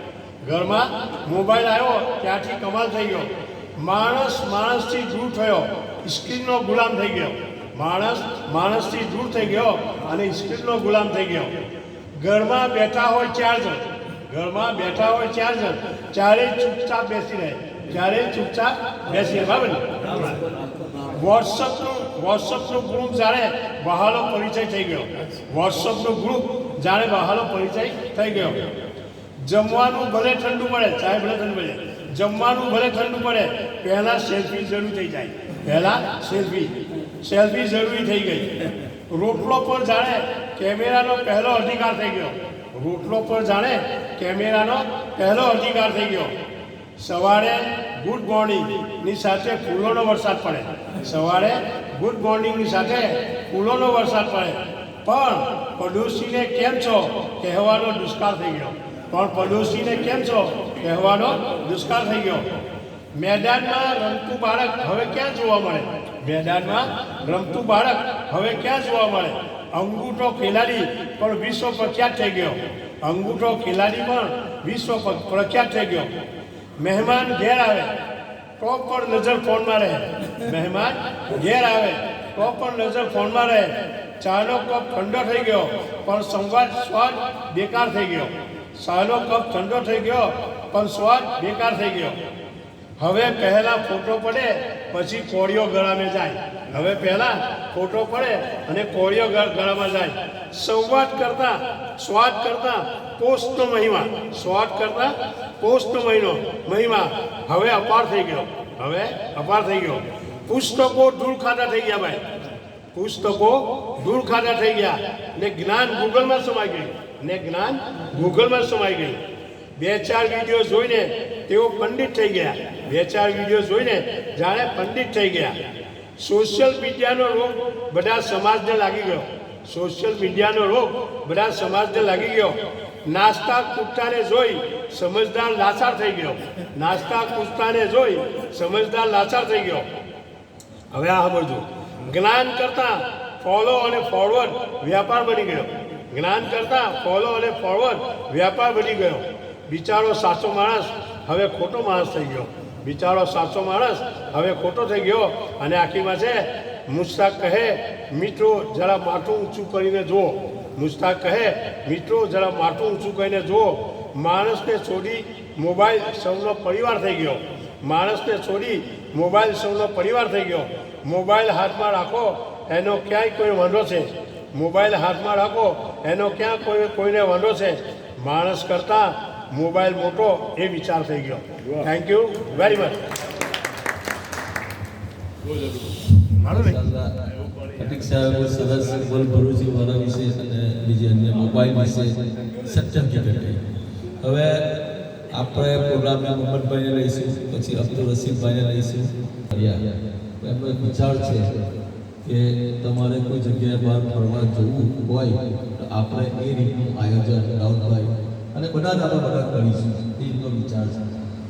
ઘરમાં મોબાઈલ આવ્યો ત્યાંથી કમાલ થઈ ગયો. માણસ માણસથી દૂર થયો, સ્ક્રીનનો ગુલામ થઈ ગયો, માણસ માણસથી દૂર થઈ ગયો અને સ્ક્રીનનો ગુલામ થઈ ગયો. ઘરમાં બેઠા હોય 4 જણ, ઘરમાં બેઠા હોય 4 જણ, ચારેય ચૂપચાપ બેસી રહે, ચારેય ચૂપચાપ બેસી રહે. બરાબર. વોટ્સઅપનું ગ્રુપ જાણે બહાલો પરિચય થઈ ગયો, વોટ્સઅપનું ગ્રુપ જાણે બહાલો પરિચય થઈ ગયો. જમવાનું ભલે ઠંડુ પડે, ચાય ભલે ઠંડુ પડે, જમવાનું ભલે ઠંડુ પડે, પહેલાં સેલ્ફી જરૂર થઈ જાય, પહેલાં સેલ્ફી જરૂરી થઈ ગઈ. રોટલો પર જાણે કેમેરાનો પહેલો અધિકાર થઈ ગયો, રોટલો પર જાણે કેમેરાનો પહેલો અધિકાર થઈ ગયો. સવારે ગુડ મોર્નિંગની સાથે ફૂલોનો વરસાદ પડે, સવારે ગુડ મોર્નિંગની સાથે ફૂલોનો વરસાદ પડે, પણ પડોશીને કેમ છો કહેવાનો દુષ્કાળ થઈ ગયો, પણ પડોશીને કેમ છો કહેવાનો દુષ્કાળ થઈ ગયો. મેદાનમાં રમતું બાળક હવે ક્યાં જોવા મળે, મેદાનમાં રમતું બાળક હવે ક્યાં જોવા મળે. અંગૂઠો ખેલાડી પણ વિશ્વ પ્રખ્યાત થઈ ગયો, અંગૂઠો ખેલાડી પણ વિશ્વ પ્રખ્યાત થઈ ગયો. મહેમાન ઘેર આવે તો પણ નજર ફોનમાં રહે, મહેમાન ઘેર આવે તો પણ નજર ફોનમાં રહે. ચાનો કપ ઠંડો થઈ ગયો પણ સ્વાદ બેકાર થઈ ગયો, ચાનો કપ ઠંડો થઈ ગયો પણ સ્વાદ બેકાર થઈ ગયો. હવે પહેલાં ફોટો પડે પછી કોળીઓ ગળામાં જાય, હવે પહેલાં ફોટો પડે અને કોળીઓ ગળામાં જાય. સંવાદ કરતાં સ્વાદ કરતાં પોસ્ટનો મહિમા, સ્વાદ કરતાં પોસ્ટનો મહિમા હવે અપાર થઈ ગયો, હવે અપાર થઈ ગયો. પુસ્તકો ધૂળ ખાતા થઈ ગયા ભાઈ, પુસ્તકો ધૂળ ખાતા થઈ ગયા ને જ્ઞાન ગૂગલમાં સમાઈ ગયું, ને જ્ઞાન ગૂગલમાં સમાઈ ગયું. 2-4 વિડીયો જોઈને તેઓ પંડિત થઈ ગયા, 2-4 વિડીયો જોઈને જાણે પંડિત થઈ ગયા. સોશિયલ મીડિયાનો રોગ બધા સમાજને લાગી ગયો. સોશિયલ મીડિયાનો રોગ બધા સમાજને લાગી ગયો. નાસ્તા કૂદતાને જોઈ સમજદાર લાચાર થઈ ગયો. નાસ્તા કૂદતાને જોઈ સમજદાર લાચાર થઈ ગયો. હવે આ સમજો, જ્ઞાન કરતાં ફોલો અને ફોરવર્ડ વ્યાપાર બની ગયો. જ્ઞાન કરતાં ફોલો અને ફોરવર્ડ વ્યાપાર બની ગયો. બિચારો સાચો માણસ હવે ખોટો માણસ થઈ ગયો. બિચારો સાચો માણસ હવે ખોટો થઈ ગયો. અને આખીમાં છે મુસ્તાક કહે મિત્રો જરા માથું ઊંચું કરીને જુઓ. મુસ્તાક કહે મિત્રો જરા માથું ઊંચું કરીને જુઓ. માણસને છોડી મોબાઈલ સૌનો પરિવાર થઈ ગયો. માણસને છોડી મોબાઈલ સૌનો પરિવાર થઈ ગયો. મોબાઈલ હાથમાં રાખો એનો ક્યાંય કોઈ વાંધો છે. મોબાઈલ હાથમાં રાખો એનો ક્યાં કોઈને વાંધો છે. માણસ કરતાં મોબાઈલ મોટો એ વિચાર થઈ ગયો. Thank you very much. Atiq સાહેબ સરસ વર્લ્ડ ભરૂચી વાળા વિશે અને બીજી અન્ય મોબાઈલ વિશે સત્ય હકીકત કહી. હવે આપણે પ્રોગ્રામના મોહમ્મદભાઈને લઈશું, પછી અબ્દુલ રસીદભાઈને લઈશું. એમનો એક વિચાર છે કે તમારે કોઈ જગ્યાએ બહાર ફરવા જવું હોય તો આપણે એ રીતનું આયોજન રાહુલભાઈ અને બધા જ આપણે બધા કરીશું. એ રીતનો વિચાર છે.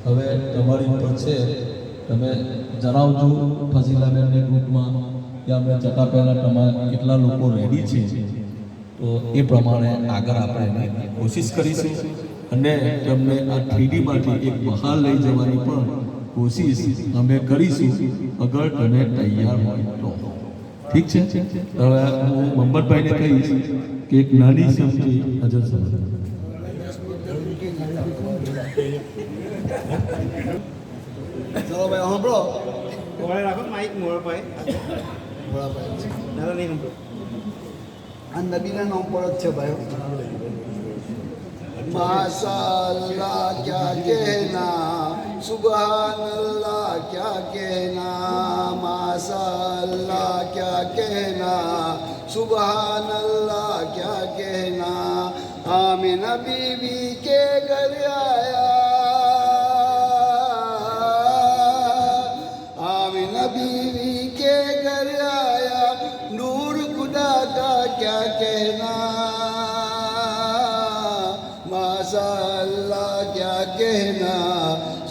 હવે તમારી ઉપર છે, તમે જણાવજો ફઝીલાબેનની ગ્રુપમાં કે આપણે જતા પહેલાં તમારા કેટલા લોકો રેડી છે, તો એ પ્રમાણે આગળ આપણે એની કોશિશ કરીશું. અને તમને આ 3Dમાંથી એક બહાર લઈ જવાની પણ કોશિશ અમે કરીશું, અગર તમે તૈયાર હોય તો. ઠીક છે. હવે હું મોહમ્મદભાઈને કહીશ કે એક નાની સમજી નજર સમજ. ચલો ભાઈ સાંભળો. રાખો માઇક મોડા ભાઈ નહીં સાંભળો. આ નબીના નામ પર જ છે ભાઈ. माशाअल्लाह क्या कहना, सुबहानल्लाह क्या कहना, माशाअल्लाह क्या कहना, सुबहानल्लाह क्या कहना. आमिना बीवी के घर आया, आमिना बीवी के घर आया, नूर खुदा का क्या कहना, माशाअल्लाह क्या कहना,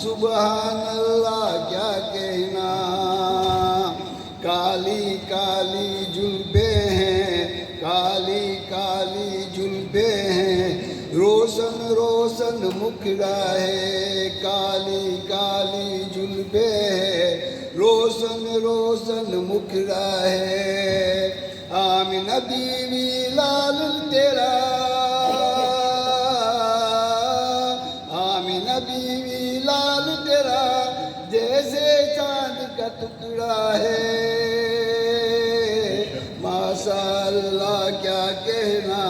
सुबहानल्लाह क्या कहना. काली काली जुल्फे हैं, काली काली जुल्फे हैं, रोशन रोशन मुखड़ा है, काली काली जुल्फे है, रोशन रोशन मुखड़ा है. आमिना बीवी लाल तेरा, बीवी लाल तेरा जैसे चांद का टुकड़ा है, माशाअल्लाह क्या कहना,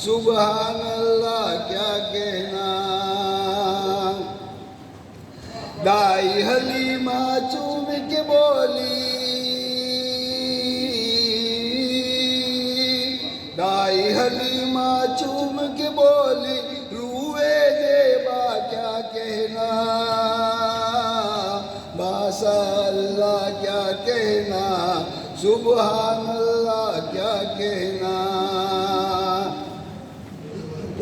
सुबहानल्लाह क्या कहना. दाई हलीमा चूम के बोली, दाई हलीमा चूम के बोली, क्या कहना, माशाअल्लाह क्या कहना, सुबहानल्लाह क्या कहना.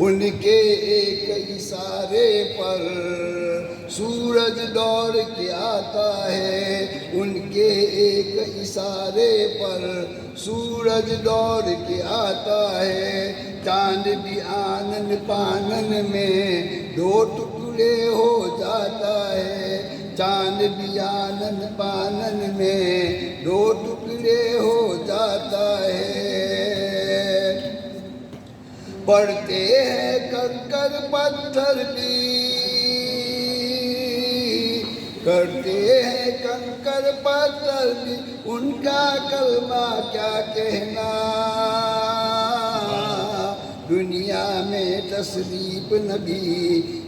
उनके एक इशारे पर सूरज दौड़ के आता है, उनके एक इशारे पर सूरज दौड़ के आता है. चांद भी आनन पानन में दो टुकड़े हो जाता है, चांद भी आनन पानन में दो टुकड़े हो जाता है. पड़ते हैं कंकर पत्थर भी, करते हैं कंकर पत्थर भी, उनका कलमा क्या कहना. दुनिया में तशरीफ नबी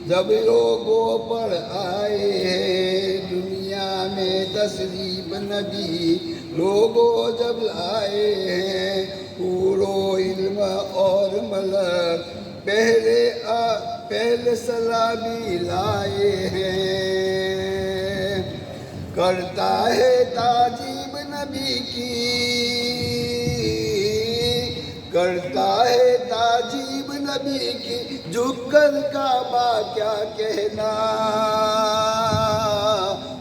जब लोगों पर आए हैं, दुनिया में तशरीफ नबी लोगों जब आए हैं, पूरो इल्म और मलक पहले सलामी लाए हैं. करता है ताजीब नबी की, करता है ताजीब नबी की, झुककर काबा क्या कहना,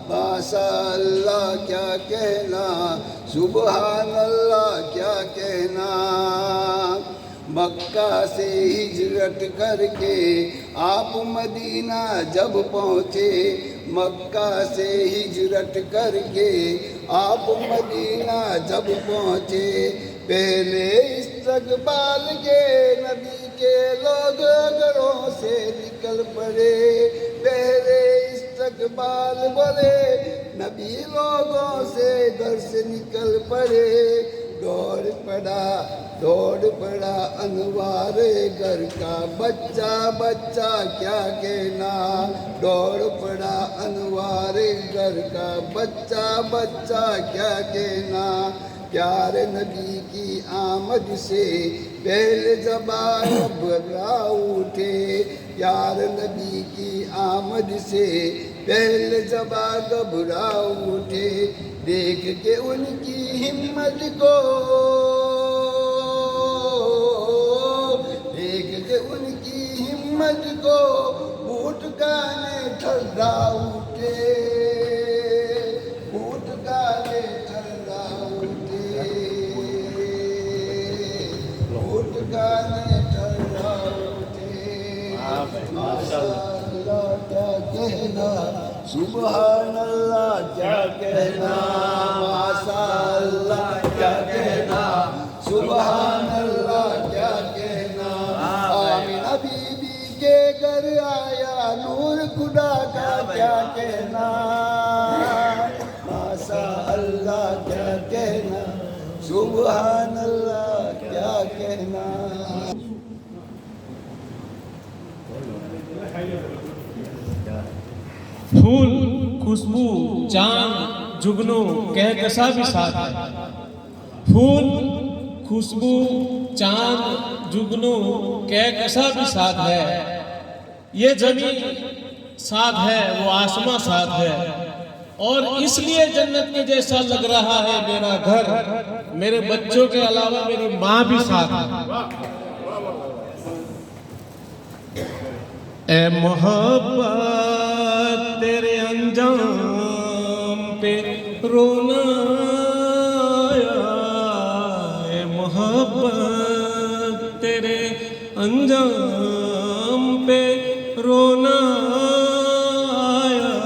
माशाअल्लाह क्या कहना, सुबहान अल्लाह क्या कहना। मक्का से हिजरत करके आप मदीना जब पहुँचे, मक्का से हिजरत करके आप मदीना जब पहुँचे, पहले इस्तकबाल के नबी के लोग घरों से निकल पड़े, पहले इस्तकबाल बोले नबी लोगों से घर से निकल पड़े। दौड़ पड़ा अनवारे घर का बच्चा बच्चा क्या कहना, दौड़ पड़ा अनवारे घर का बच्चा बच्चा क्या कहना। प्यारे नबी की आमद से पहले ज़बान घबरा उठे, प्यारे नबी की आमद से पहले ज़बान घबरा उठे। देख के उनकी हिम्मत को, देख के उनकी हिम्मत को ऊँट गाने ठर्रा उठे, ऊँट गाने ठर्रा उठे, ऊँट गाने ठर्रा उठे। माशाअल्लाह क्या कहना, सुबहान अल्लाह क्या कहना, माशाअल्लाह क्या कहना, सुबहान अल्लाह क्या कहना। आमिना बीबी के घर आया नूर खुदा का क्या कहना, माशाअल्लाह क्या कहना, सुबहान अल्लाह क्या कहना। फूल, खुशबू, चांद, जुगनू कहकशा भी साथ है। फूल, खुशबू, चांद, जुगनू कहकशा भी साथ है। ये जमीन साथ है, वो आसमां साथ है, और इसलिए जन्नत के जैसा लग रहा है मेरा घर। मेरे बच्चों के अलावा मेरी माँ भी साथ है। ए मोहब्बत तेरे अंजाम पे रोना आया, ए मोहब्बत तेरे अंजाम पे रोना आया।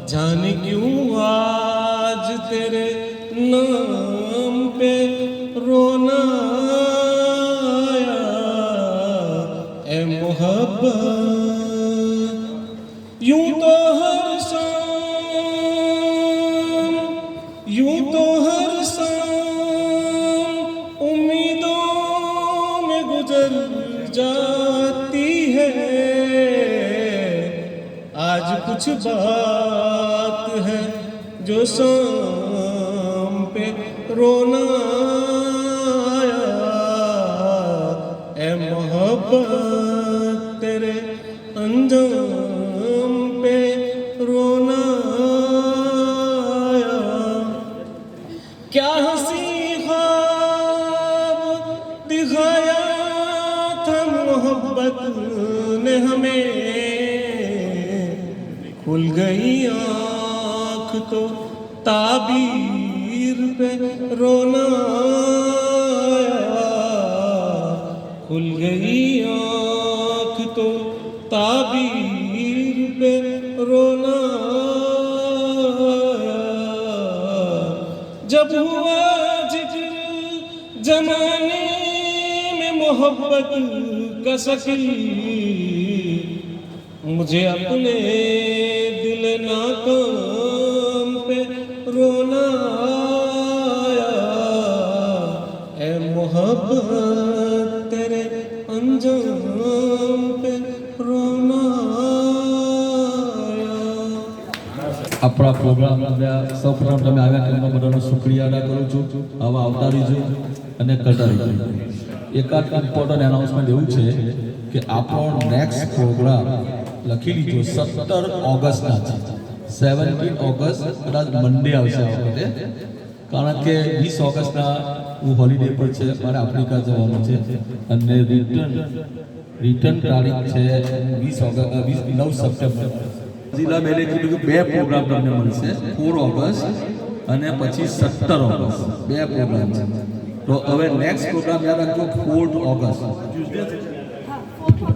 जाने क्यों आज तेरे नाम पे रोना आया, ए मोहब्बत। यूं तो हर शाम, यूं तो हर शाम उम्मीदों में गुजर जाती है। आज कुछ बात है जो शाम पे रोना आया, ए मोहब्बत तेरे अंजाम पे रोना आया। क्या हंसी ख्वाब दिखाया था मोहब्बत ने हमें, खुल गई आँख तो ताबीर पे रोना आया। खुल गई आँख तो ताबीर पे रोना आया। जब हुआ जिक्र जमाने में मोहब्बत का शकील, मुझे अपने दिल नाकाम पे रोना आया, ए मोहब्बत तेरे अंजाम पे रोना आया। આપણા પ્રોગ્રામ સૌ પ્રથમ તમે આવ્યા કે બધાનો શુક્રિયા અદા કરું છું. આવા આવતારી છું અને કરતા રહીશું. એકાદ ઇમ્પોર્ટન્ટ એનાઉન્સમેન્ટ એવું છે કે આપણો નેક્સ્ટ પ્રોગ્રામ લખી લીધો 17 ઓગસ્ટના છે. 17 ઓગસ્ટ કદાચ મંડે આવશે આ વખતે, કારણ કે 20 ઓગસ્ટના હું હોલિડે પર છે, મારે આફ્રિકા જવાનું છે અને રિટર્ન તારીખ છે 9 સપ્ટેમ્બર. જિલ્લાબેને કીધું કે 2 પ્રોગ્રામ તમને મળશે, 4 ઓગસ્ટ અને પછી 17 ઓગસ્ટ, 2 પ્રોગ્રામ છે. તો હવે નેક્સ્ટ પ્રોગ્રામ યાદ રાખજો 4 ઓગસ્ટ,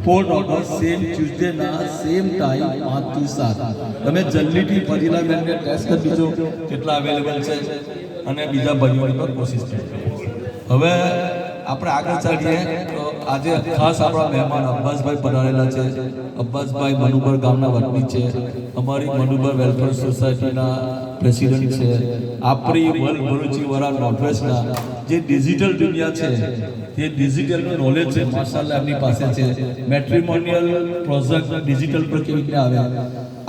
4 ઓગસ્ટ સેમ ટ્યુઝડેના સેમ ટાઈમ 5 થી 7. તમે જલ્દીથી ફજીલાબેનને ટેસ્ટ કરી દીજો કેટલા અવેલેબલ છે અને બીજા ભાઈઓની પર કોશિશ કરજો. હવે આપણે આગળ ચાલીએ તો આજે ખાસ આપણા મહેમાન અબ્બાસભાઈ પધારેલા છે. અબ્બાસભાઈ મનુબર ગામના વતની છે, અમારી મનુબર વેલફેર સોસાયટીના પ્રેસિડેન્ટ છે. આપણી વર્લ્ડ ભરૂચીવાળા નોર્થવેસ્ટના જે ડિજિટલ દુનિયા છે તે ડિજિટલનું નોલેજ છે માશાલ્લાહ એમની પાસે છે. મેટ્રિમોનિયલ પ્રોજેક્ટ ડિજિટલ પર કેવી રીતે આવે,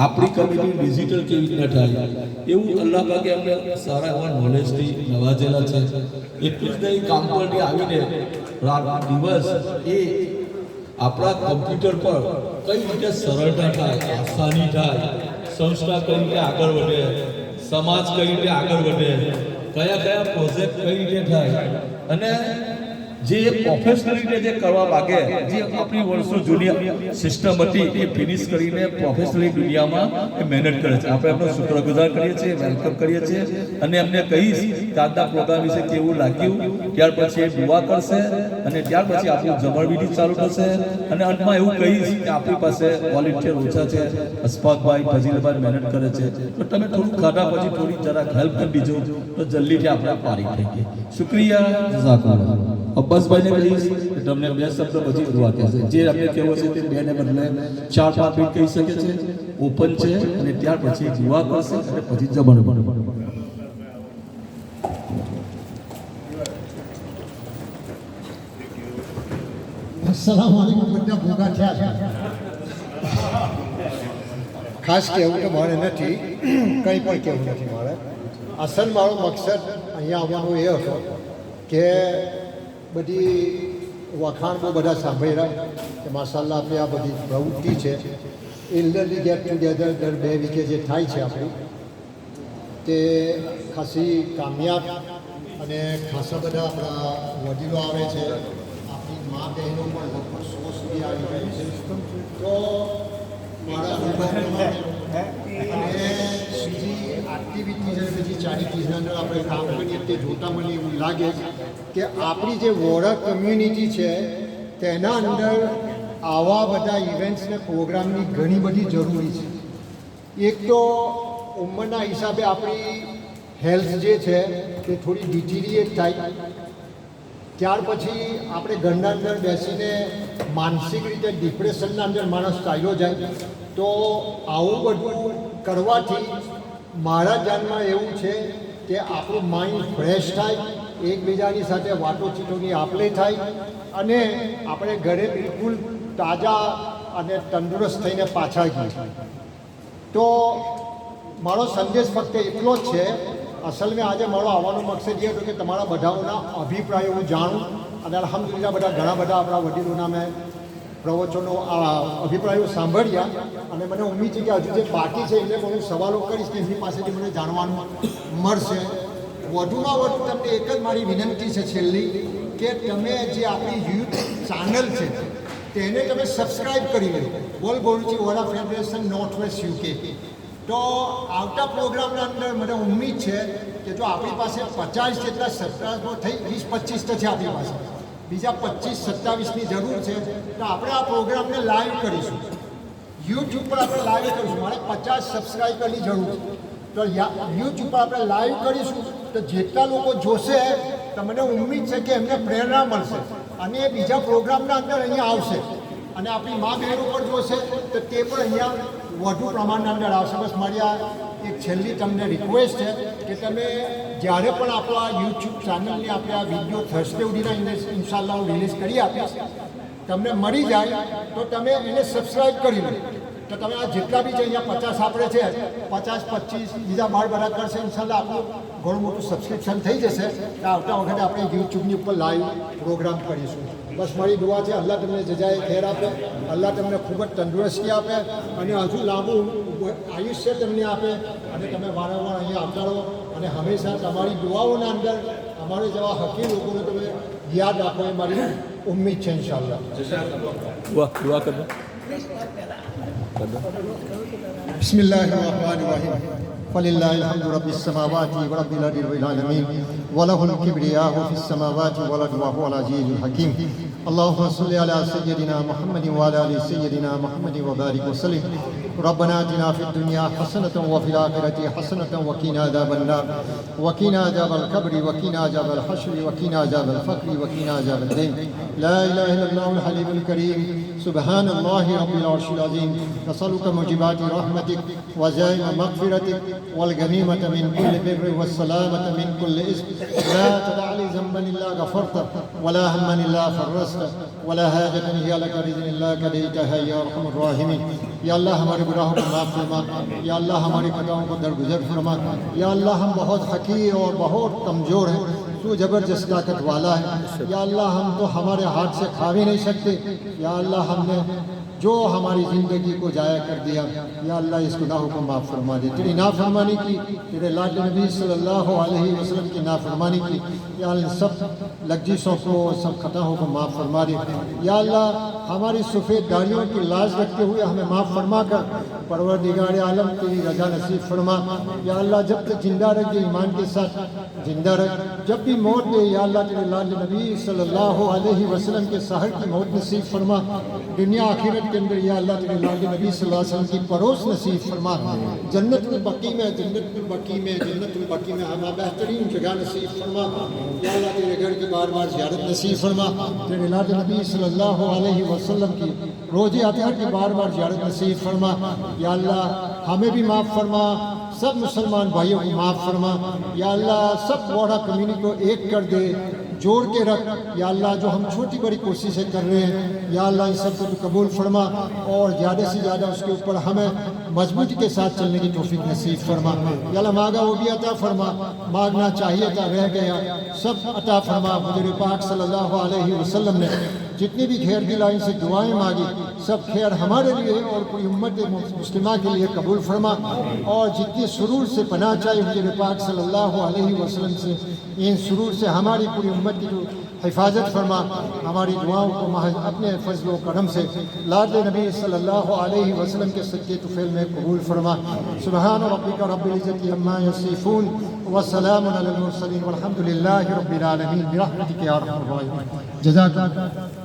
આપણી કમ્યુનિટી ડિજિટલ કેવી રીતે થાય, એવું અલ્લાહ પાકે અમને સારા એવા નોલેજથી નવાજેલા છે. એટલું જ નહીં, કામ પરથી આવીને રાત દિવસ એ આપણા કમ્પ્યુટર પર કઈ રીતે સરળતા થાય, આસાની થાય, સંસ્થા કઈ રીતે આગળ વધે, સમાજ કઈ રીતે આગળ વધે, કયા કયા પ્રોજેક્ટ કઈ રીતે થાય, અને જે પ્રોફેશનલ રીતે જે કરવા માગે, જે આપણી વર્ષો જૂની સિસ્ટમ હતી એ ફિનિશ કરીને પ્રોફેશનલી દુનિયામાં એ મહેનત કરે છે. આપણે એમનો શુક્રગુજાર કરીએ છીએ, વેલકમ કરીએ છીએ અને એમને કહીશ કે આજના પ્રોગ્રામ વિશે કેવું લાગ્યું, ત્યાર પછી એ દુઆ કરશે અને ત્યાર પછી આપણું જમણવિધિ ચાલુ થશે અને અંતમાં એવું કહીશ કે આપણી પાસે વોલેન્ટિયર ઓછા છે, અસ્ફાકભાઈ ફજીલભાઈ મહેનત કરે છે, તો તમે થોડું ખાધા પછી થોડી જરાક હેલ્પ કરી દીજો તો જલ્દીથી આપણે પારી થઈ ગઈ. શુક્રિયા, જઝાકુલ્લાહ. અબ્બાસભાઈને કહીશ કે તમને 2 શબ્દ પછી દુઆ કહેશે, જે આપણે કહેવો છે તે 2 ને બદલે 4-5 મિનિટ કહી શકે છે, ઓપન છે અને ત્યાર પછી દુઆ કરશે અને પછી જમણવાર. અસલામ વાલેકુમ. બધા ભેગા થયા છે. ખાસ કહેવું તો મારે નથી, કંઈ પણ કહેવું નથી મારે. અસલ મારો મકસદ અહીંયા આવવાનો એ હતો કે બધી વખાણ બહુ બધા સાંભળ્યા કે માશાલ્લાહ આપણે આ બધી પ્રવૃત્તિ છે ઇલ્ડરલી ગેટ ટુગેધર દર 2 વીકે જે થાય છે આપણી, તે ખાસી કામયાબ અને ખાસા બધા આપણા વડીલો આવે છે, આપણી મા બહેનો પણ લગભગ 100 સુધી આવી ગઈ છે. તો મારા અને બીજી એક્ટિવિટીઝ અને બીજી ચેરિટીઝના અંદર આપણે કામ કરીએ તે જોતાં મને એવું લાગે કે આપણી જે વોરા કમ્યુનિટી છે તેના અંદર આવા બધા ઇવેન્ટ્સ ને પ્રોગ્રામની ઘણી બધી જરૂરી છે. એક તો ઉંમરના હિસાબે આપણી હેલ્થ જે છે તે થોડી ડિટીરિએટ થાય, ત્યાર પછી આપણે ઘરના અંદર બેસીને માનસિક રીતે ડિપ્રેશનના અંદર માણસ ચાલ્યો જાય. તો આવું બધું કરવાથી મારા ધ્યાનમાં એવું છે કે આપણું માઇન્ડ ફ્રેશ થાય, એકબીજાની સાથે વાતોચીતોની આપલે થાય અને આપણે ઘરે બિલકુલ તાજા અને તંદુરસ્ત થઈને પાછા જઈએ. તો મારો સંદેશ ફક્ત એટલો જ છે. અસલ મેં આજે મારો આવવાનો મકસદ એ હતો કે તમારા બધાઓના અભિપ્રાયો હું જાણું અને અલ્હમ્દુલિલ્લાહ બધા ઘણા બધા આપણા વડીલોના મેં પ્રવચનો અભિપ્રાયો સાંભળ્યા અને મને ઉમ્મીદ છે કે હજુ જે બાકી છે એટલે હું સવાલો કરીશ કે એમની પાસેથી મને જાણવાનું મળશે. વધુમાં વધુ તમને એક જ મારી વિનંતી છે છેલ્લી કે તમે જે આપણી યુટ્યુબ ચેનલ છે તેને તમે સબસ્ક્રાઈબ કરી લો, વર્લ્ડ ભરૂચીવાળા ફેડરેશન નોર્થ વેસ્ટ યુકે. તો આવતા પ્રોગ્રામના અંદર મને ઉમ્મીદ છે કે જો આપણી પાસે 50 જેટલા સબસ્ક્રાઈબર થઈ 20-25 તો છે આપણી પાસે, બીજા 25-27ની જરૂર છે. તો આપણે આ પ્રોગ્રામને લાઈવ કરીશું, યુટ્યુબ પર આપણે લાઈવ કરીશું. મારે 50 સબસ્ક્રાઈબરની જરૂર છે. તો યુટ્યુબ પર આપણે લાઈવ કરીશું તો જેટલા લોકો જોશે તો મને ઉમ્મીદ છે કે એમને પ્રેરણા મળશે અને એ બીજા પ્રોગ્રામના અંદર અહીંયા આવશે અને આપણી મા બહેનો પર જોશે તો તે પણ અહીંયા વધુ પ્રમાણના અંદર આવશે. બસ મારી આ એક છેલ્લી તમને રિક્વેસ્ટ છે કે તમે જ્યારે પણ આપણા યુટ્યુબ ચેનલની આપણે આ વિડીયો થર્સડે સુધીના ઇન્શાલ્લાહ હું રિલીઝ કરી આપીશ, તમને મળી જાય તો તમે એને સબસ્ક્રાઈબ કરી લો. તો તમે આ જેટલા બી છે અહીંયા 50 આપણે છે, 50-25 બીજા 12 બધા કરશે ઇન્શાલ્લાહ આપણું ઘણું મોટું સબસ્ક્રિપ્શન થઈ જશે. તો આવતા વખતે આપણે યુટ્યુબની ઉપર લાઈવ પ્રોગ્રામ કરીશું. બસ મારી દુઆ છે અલ્લાહ તમને જજાએ ખેર આપે, અલ્લાહ તમને ખૂબ જ તંદુરસ્તી આપે અને હજુ લાંબુ આયુષ્ય તમને આપે અને તમે વારંવાર અહીંયા આવતા રહો અને હંમેશા તમારી દુઆઓના અંદર અમારે જેવા હકી લોકોને તમે યાદ રાખો એ મારી ઉમ્મીદ છે ઇન્શાઅલ્લાહ. દુઆ કરો. बिस्मिल्लाहिर्रहमानिर्रहीम फलिल्लाहिल हम्दु रब्बिस समावाति व रब्बिल अर्दि रब्बिल आलमीन व लहुल किब्रियाउ फिस समावाति वल अर्दि व हुवल अजीजुल हकीम. अल्लाहुम्मा सल्लि अला सय्यिदिना मुहम्मदिन व अला आलि सय्यिदिना मुहम्मदिन व बारिक व सल्लिम. रब्बना आतिना फिद दुनिया हसनतन व फिल आखिरति हसनतन व क़िना अज़ाबन नार व क़िना अज़ाबल क़ब्रि व क़िना अज़ाबल हश्रि व क़िना अज़ाबल फ़क़्रि व क़िना अज़ाबद दीन. ला इलाहा इल्लल्लाहुल हलीमुल करीम सुब्हानल्लाहि रब्बिल अर्शिल अज़ीम. नसअलुका मुजिबाति रहमतिक व ज़ाइम मग़फ़िरतिक वल गनीमत मिन कुल्लि बिर्र व सलामत मिन कुल्लि इस्म. ला तदअ लि ज़ंबन इल्ला गफ़रत वला हम्मन इल्ला फ़रजत वला हाजतन हिय लका रिज़न इल्ला क़दैतहा या अरहमर राहिमीन. या अल्लाह हमारे गुनाहों को माफ़ फरमा. या अल्लाह हमारी खताओं को दरगुजर फरमा. या अल्लाह हम बहुत हकीर और बहुत कमज़ोर हैं, तू ज़बरदस्त ताकत वाला है. या अल्लाह हम तो हमारे हाथ से खा भी नहीं सकते. या अल्लाह हमने जो हमारी ज़िंदगी को जाया कर दिया, या अल्लाह इस गुनाहों को माफ़ फरमा दे. तेरी नाफरमानी की, तेरे लाडले नबी सल्लल्लाहु अलैहि वसल्लम की नाफरमानी की, या अल्लाह सब लग्जिशों को, सब खताओं को माफ़ फरमा दे. या अल्लाह हमारी सफ़ेद दाढ़ियों की लाज रखते हुए हमें माफ़ फरमा कर परवरदिगार आलम तेरी रजा नसीब फरमा. या अल्लाह जब तक जिंदा रख दे, ईमान के साथ जिंदा रख. जब भी मौत दे, या अल्लाह तेरे लाडले नबी सल्लल्लाहु अलैहि वसल्लम के सहर की मौत नसीब फरमा. दुनिया आखिरत के अंदर या अल्लाह तेरे लाडले नबी सल्लल्लाहु अलैहि वसल्लम की परोस नसीब फरमा. जन्नतुल बकी में, जन्नतुल बकी में, जन्नतुल बकी में हमारा बेहतरीन जगह नसीब फरमा. या अल्लाह तेरे घर की बार बार ज़ियारत नसीब फरमा. तेरे लाडले नबी सल्लल्लाहु अलैहि वसल्लम की रोज़े अतहर की बार बार ज़ियारत नसीब फरमा. या अल्लाह हमें भी माफ़ फरमा, सब मुसलमान भाइयों को माफ़ फरमा. या अल्लाह सब बोड़ा कम्युनिटी को एक कर दे, जोड़ के रख. या अल्लाह जो हम छोटी बड़ी कोशिशें कर रहे हैं, या अल्लाह इन सबको तो कबूल फरमा और ज़्यादा से ज़्यादा उसके ऊपर हमें मजबूती के साथ चलने की तौफीक नसीब फरमा. या अल्लाह मांगा वो भी अता फरमा, मांगना चाहिए था रह गया, सब अता फरमा. हुज़ूर पाक सल्लल्लाहु अलैहि वसल्लम ने जितनी भी खैर की लाइन से दुआएं मांगी, सब खैर हमारे लिए और पूरी उम्मत मुस्लिमा के लिए कबूल फरमा. और जितनी सुरूर से पनाह चाहिए हुज़ूर पाक सल्लल्लाहु अलैहि वसल्लम से, इन सुरूर से हमारी पूरी उम्मत की जो हिफाजत फरमा. हमारी दुआओं को महज अपने फजल व करम से लाडले नबी सल्लल्लाहु अलैहि वसल्लम के सच्चे तुफैल में कबूल फरमा. सुब्हान रब्बिका रब्बिल इज़्ज़ति अम्मा यसिफून व सलामुन अलल मुरसलीन वल्हम्दुलिल्लाहि रब्बिल आलमीन बिरहमतिका या अरहमर राहिमीन. जज़ाकल्लाह.